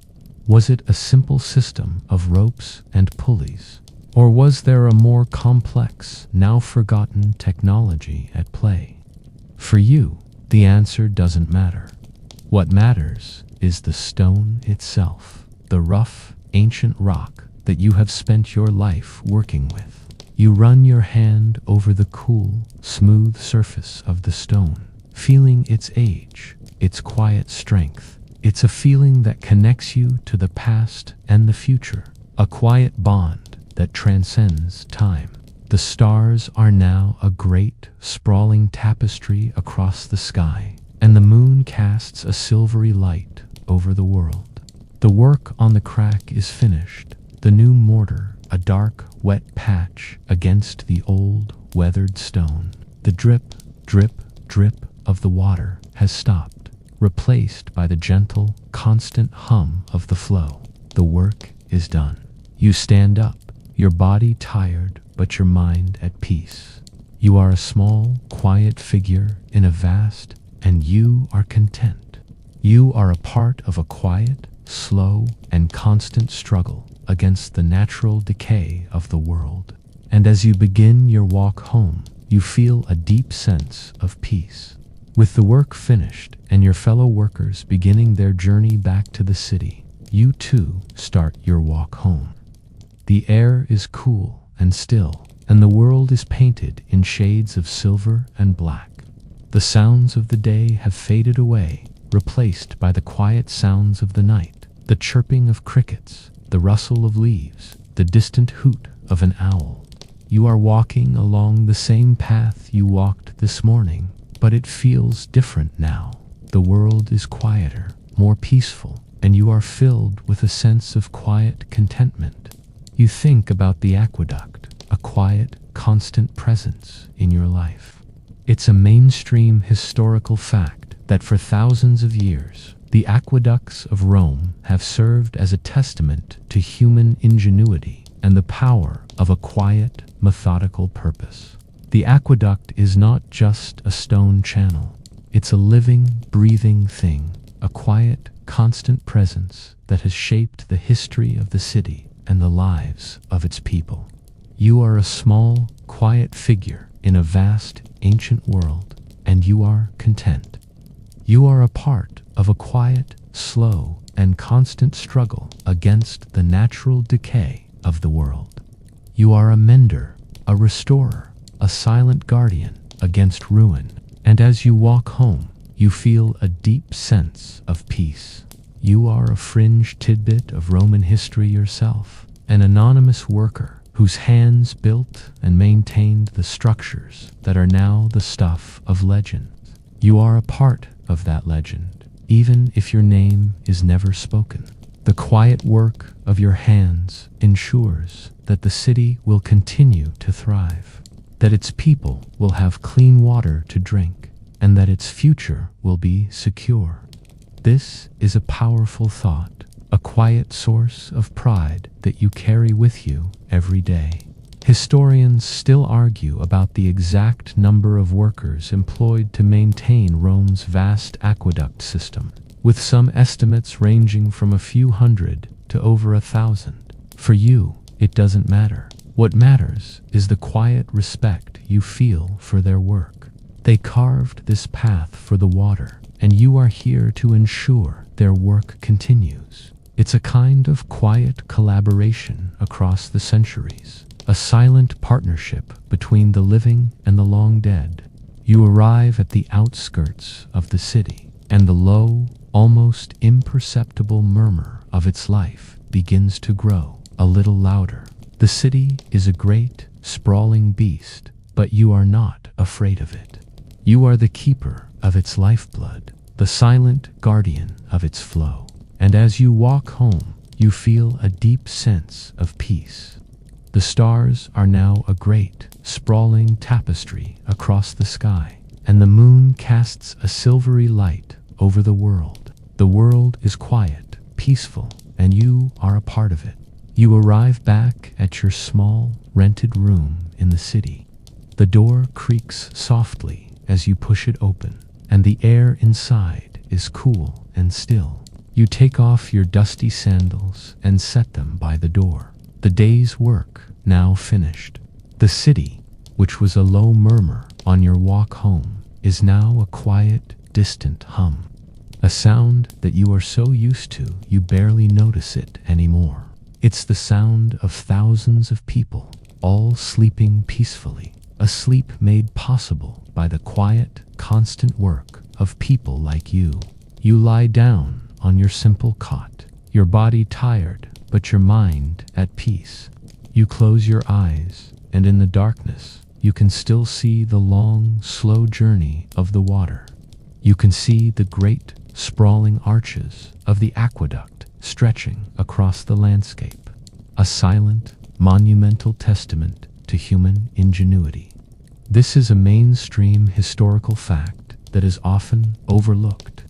Was it a simple system of ropes and pulleys? Or was there a more complex, now forgotten technology at play? For you, the answer doesn't matter. What matters is the stone itself, the rough, ancient rock that you have spent your life working with. You run your hand over the cool, smooth surface of the stone, feeling its age, its quiet strength. It's a feeling that connects you to the past and the future, a quiet bond that transcends time. The stars are now a great, sprawling tapestry across the sky, and the moon casts a silvery light over the world. The work on the crack is finished, the new mortar a dark, wet patch against the old, weathered stone. The drip, drip, drip of the water has stopped, replaced by the gentle, constant hum of the flow. The work is done. You stand up, your body tired but your mind at peace. You are a small, quiet figure in a vast, and you are content. You are a part of a quiet, slow, and constant struggle against the natural decay of the world. And as you begin your walk home, you feel a deep sense of peace. With the work finished and your fellow workers beginning their journey back to the city, you too start your walk home. The air is cool and still, and the world is painted in shades of silver and black. The sounds of the day have faded away, replaced by the quiet sounds of the night, the chirping of crickets, the rustle of leaves, the distant hoot of an owl. You are walking along the same path you walked this morning, but it feels different now. The world is quieter, more peaceful, and you are filled with a sense of quiet contentment. You think about the aqueduct, a quiet, constant presence in your life. It's a mainstream historical fact that for thousands of years, the aqueducts of Rome have served as a testament to human ingenuity and the power of a quiet, methodical purpose. The aqueduct is not just a stone channel. It's a living, breathing thing, a quiet, constant presence that has shaped the history of the city and the lives of its people. You are a small, quiet figure in a vast, ancient world, and you are content. You are a part of a quiet, slow, and constant struggle against the natural decay of the world. You are a mender, a restorer, a silent guardian against ruin, and as you walk home, you feel a deep sense of peace. You are a fringe tidbit of Roman history yourself, an anonymous worker whose hands built and maintained the structures that are now the stuff of legend. You are a part of that legend, even if your name is never spoken. The quiet work of your hands ensures that the city will continue to thrive, that its people will have clean water to drink, and that its future will be secure. This is a powerful thought, a quiet source of pride that you carry with you every day. Historians still argue about the exact number of workers employed to maintain Rome's vast aqueduct system, with some estimates ranging from a few hundred to over 1,000. For you, it doesn't matter. What matters is the quiet respect you feel for their work. They carved this path for the water, and you are here to ensure their work continues. It's a kind of quiet collaboration across the centuries, a silent partnership between the living and the long dead. You arrive at the outskirts of the city, and the low, almost imperceptible murmur of its life begins to grow a little louder. The city is a great, sprawling beast, but you are not afraid of it. You are the keeper of its lifeblood, the silent guardian of its flow. And as you walk home, you feel a deep sense of peace. The stars are now a great, sprawling tapestry across the sky, and the moon casts a silvery light over the world. The world is quiet, peaceful, and you are a part of it. You arrive back at your small, rented room in the city. The door creaks softly as you push it open, and the air inside is cool and still. You take off your dusty sandals and set them by the door. The day's work now finished. The city, which was a low murmur on your walk home, is now a quiet, distant hum. A sound that you are so used to you barely notice it anymore. It's the sound of thousands of people, all sleeping peacefully, a sleep made possible by the quiet, constant work of people like you. You lie down on your simple cot, your body tired, but your mind at peace. You close your eyes, and in the darkness, you can still see the long, slow journey of the water. You can see the great, sprawling arches of the aqueduct stretching across the landscape, a silent, monumental testament to human ingenuity. This is a mainstream historical fact that is often overlooked.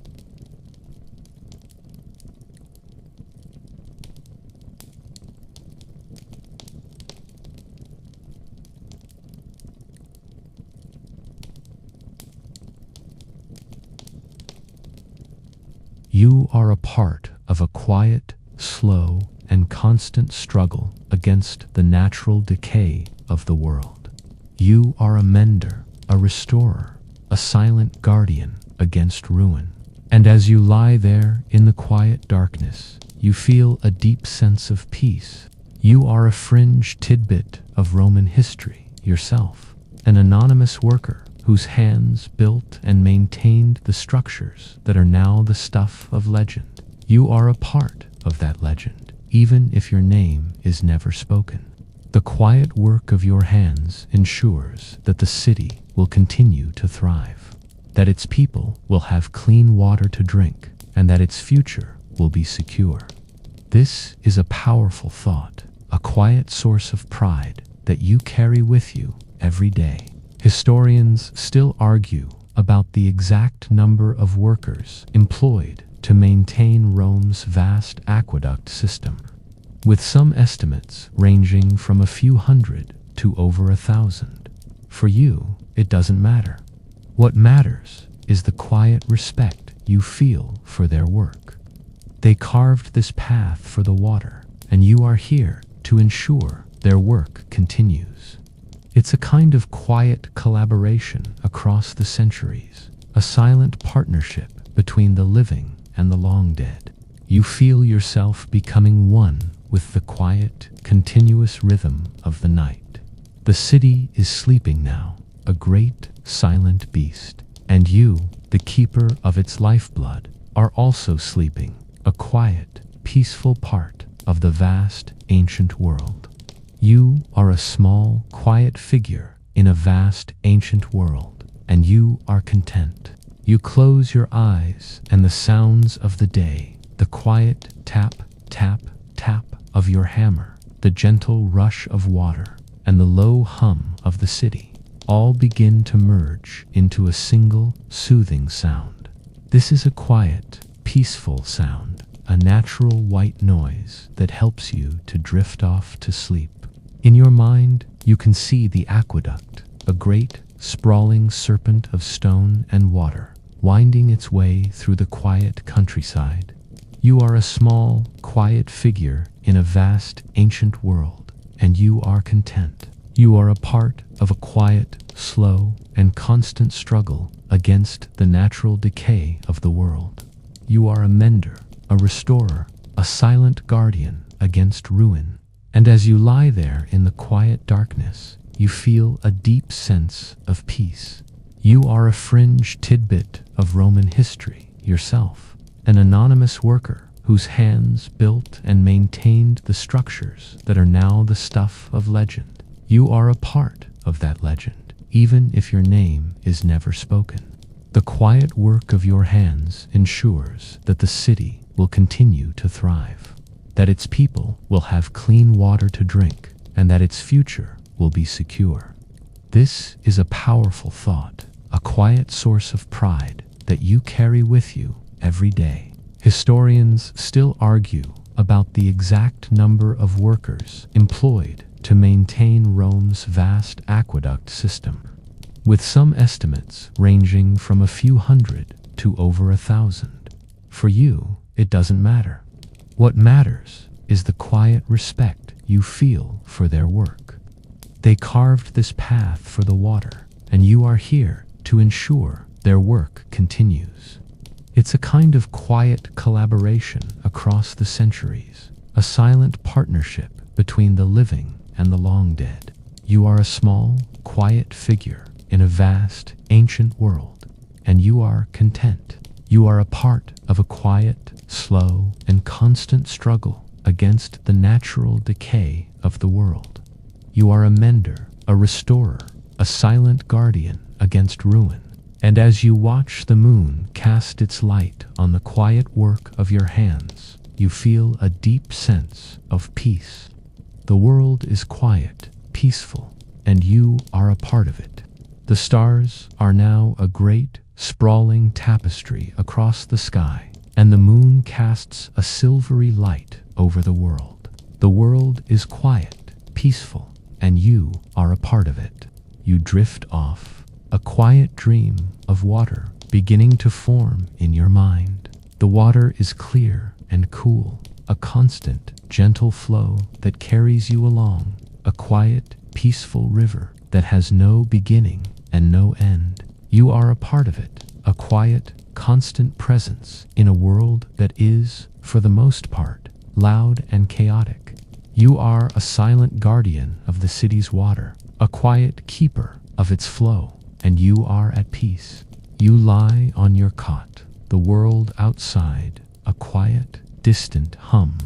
You are a part of a quiet, slow, and constant struggle against the natural decay of the world. You are a mender, a restorer, a silent guardian against ruin. And as you lie there in the quiet darkness, you feel a deep sense of peace. You are a fringe tidbit of Roman history yourself, an anonymous worker whose hands built and maintained the structures that are now the stuff of legend. You are a part of that legend, even if your name is never spoken. The quiet work of your hands ensures that the city will continue to thrive, that its people will have clean water to drink, and that its future will be secure. This is a powerful thought, a quiet source of pride that you carry with you every day. Historians still argue about the exact number of workers employed to maintain Rome's vast aqueduct system, with some estimates ranging from a few hundred to over 1,000. For you, it doesn't matter. What matters is the quiet respect you feel for their work. They carved this path for the water, and you are here to ensure their work continues. It's a kind of quiet collaboration across the centuries, a silent partnership between the living and the long dead. You feel yourself becoming one with the quiet, continuous rhythm of the night. The city is sleeping now, a great, silent beast, and you, the keeper of its lifeblood, are also sleeping, a quiet, peaceful part of the vast, ancient world. You are a small, quiet figure in a vast, ancient world, and you are content. You close your eyes, and the sounds of the day, the quiet tap, tap, tap of your hammer, the gentle rush of water, and the low hum of the city, all begin to merge into a single, soothing sound. This is a quiet, peaceful sound, a natural white noise that helps you to drift off to sleep. In your mind, you can see the aqueduct, a great, sprawling serpent of stone and water, winding its way through the quiet countryside. You are a small, quiet figure in a vast, ancient world, and you are content. You are a part of a quiet, slow, and constant struggle against the natural decay of the world. You are a mender, a restorer, a silent guardian against ruin. And as you lie there in the quiet darkness, you feel a deep sense of peace. You are a fringe tidbit of Roman history yourself, an anonymous worker whose hands built and maintained the structures that are now the stuff of legend. You are a part of that legend, even if your name is never spoken. The quiet work of your hands ensures that the city will continue to thrive, that its people will have clean water to drink, and that its future will be secure. This is a powerful thought, a quiet source of pride that you carry with you every day. Historians still argue about the exact number of workers employed to maintain Rome's vast aqueduct system, with some estimates ranging from a few hundred to over 1,000. For you, it doesn't matter. What matters is the quiet respect you feel for their work. They carved this path for the water, and you are here to ensure their work continues. It's a kind of quiet collaboration across the centuries, a silent partnership between the living and the long dead. You are a small, quiet figure in a vast, ancient world, and you are content. You are a part of a quiet, slow, and constant struggle against the natural decay of the world. You are a mender, a restorer, a silent guardian against ruin. And as you watch the moon cast its light on the quiet work of your hands, you feel a deep sense of peace. The world is quiet, peaceful, and you are a part of it. The stars are now a great, sprawling tapestry across the sky, and the moon casts a silvery light over the world. The world is quiet, peaceful, and you are a part of it. You drift off, a quiet dream of water beginning to form in your mind. The water is clear and cool, a constant, gentle flow that carries you along, a quiet, peaceful river that has no beginning and no end. You are a part of it, a quiet, constant presence in a world that is, for the most part, loud and chaotic. You are a silent guardian of the city's water, a quiet keeper of its flow, and you are at peace. You lie on your cot, the world outside, a quiet, distant hum.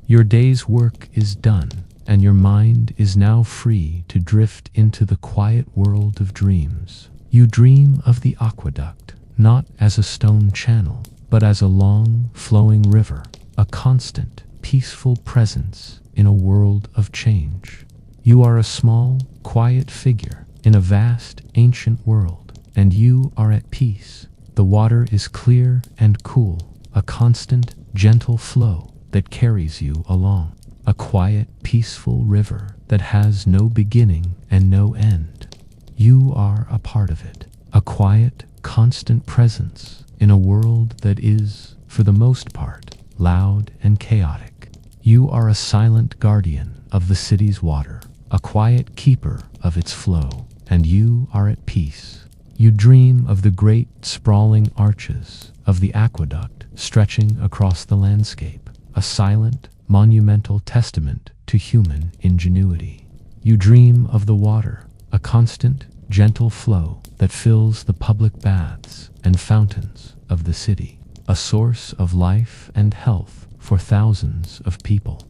Your day's work is done, and your mind is now free to drift into the quiet world of dreams. You dream of the aqueduct, not as a stone channel, but as a long, flowing river, a constant, peaceful presence in a world of change. You are a small, quiet figure in a vast, ancient world, and you are at peace. The water is clear and cool, a constant, gentle flow that carries you along. A quiet, peaceful river that has no beginning and no end. You are a part of it, a quiet, constant presence in a world that is, for the most part, loud and chaotic. You are a silent guardian of the city's water, a quiet keeper of its flow, and you are at peace. You dream of the great, sprawling arches of the aqueduct stretching across the landscape, a silent, monumental testament to human ingenuity. You dream of the water, a constant, gentle flow that fills the public baths and fountains of the city, a source of life and health for thousands of people.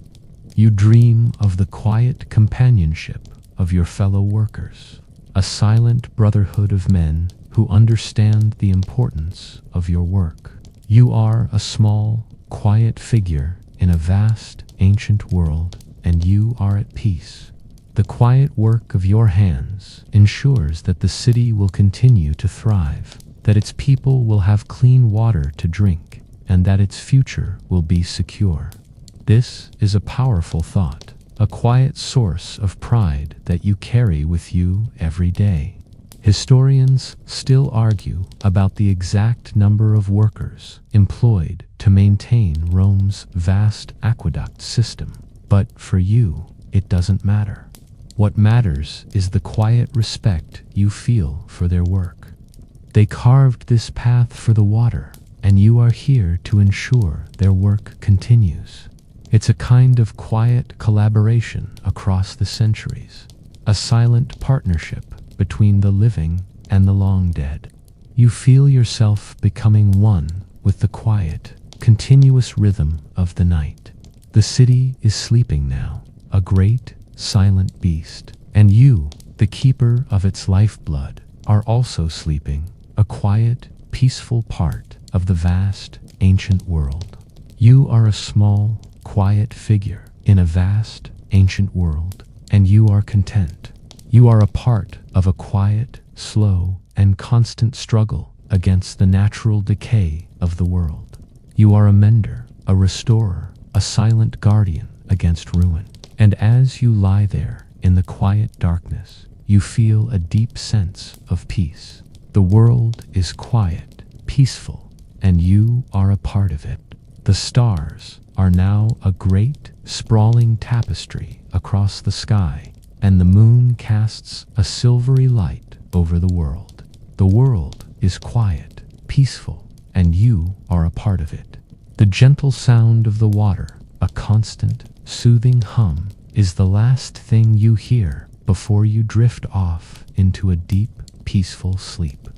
You dream of the quiet companionship of your fellow workers, a silent brotherhood of men who understand the importance of your work. You are a small, quiet figure in a vast, ancient world, and you are at peace. The quiet work of your hands ensures that the city will continue to thrive, that its people will have clean water to drink, and that its future will be secure. This is a powerful thought, a quiet source of pride that you carry with you every day. Historians still argue about the exact number of workers employed to maintain Rome's vast aqueduct system, but for you, it doesn't matter. What matters is the quiet respect you feel for their work. They carved this path for the water, and you are here to ensure their work continues. It's a kind of quiet collaboration across the centuries, a silent partnership between the living and the long dead. You feel yourself becoming one with the quiet, continuous rhythm of the night. The city is sleeping now, a great, silent beast, And you, the keeper of its lifeblood, are also sleeping, a quiet, peaceful part of the vast, ancient world. You are a small, quiet figure in a vast, ancient world, and you are content. You are a part of a quiet, slow, and constant struggle against the natural decay of the world. You are a mender, a restorer, a silent guardian against ruin. And as you lie there in the quiet darkness, you feel a deep sense of peace. The world is quiet, peaceful, and you are a part of it. The stars are now a great, sprawling tapestry across the sky, and the moon casts a silvery light over the world. The world is quiet, peaceful, and you are a part of it. The gentle sound of the water, a constant, soothing hum, is the last thing you hear before you drift off into a deep, peaceful sleep.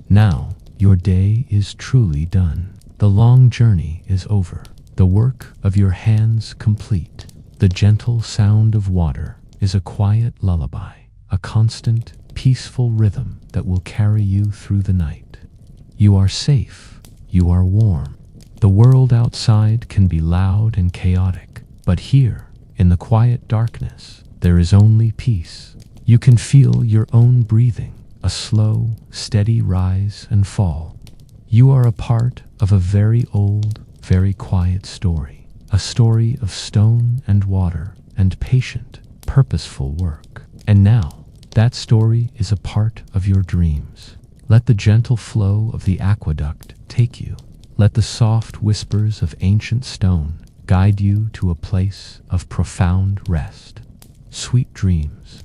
Now, your day is truly done. The long journey is over. The work of your hands complete. The gentle sound of water is a quiet lullaby, a constant, peaceful rhythm that will carry you through the night. You are safe. You are warm. The world outside can be loud and chaotic, but here, in the quiet darkness, there is only peace. You can feel your own breathing, a slow, steady rise and fall. You are a part of a very old, very quiet story, a story of stone and water and patient, purposeful work. And now, that story is a part of your dreams. Let the gentle flow of the aqueduct take you. Let the soft whispers of ancient stone guide you to a place of profound rest. Sweet dreams.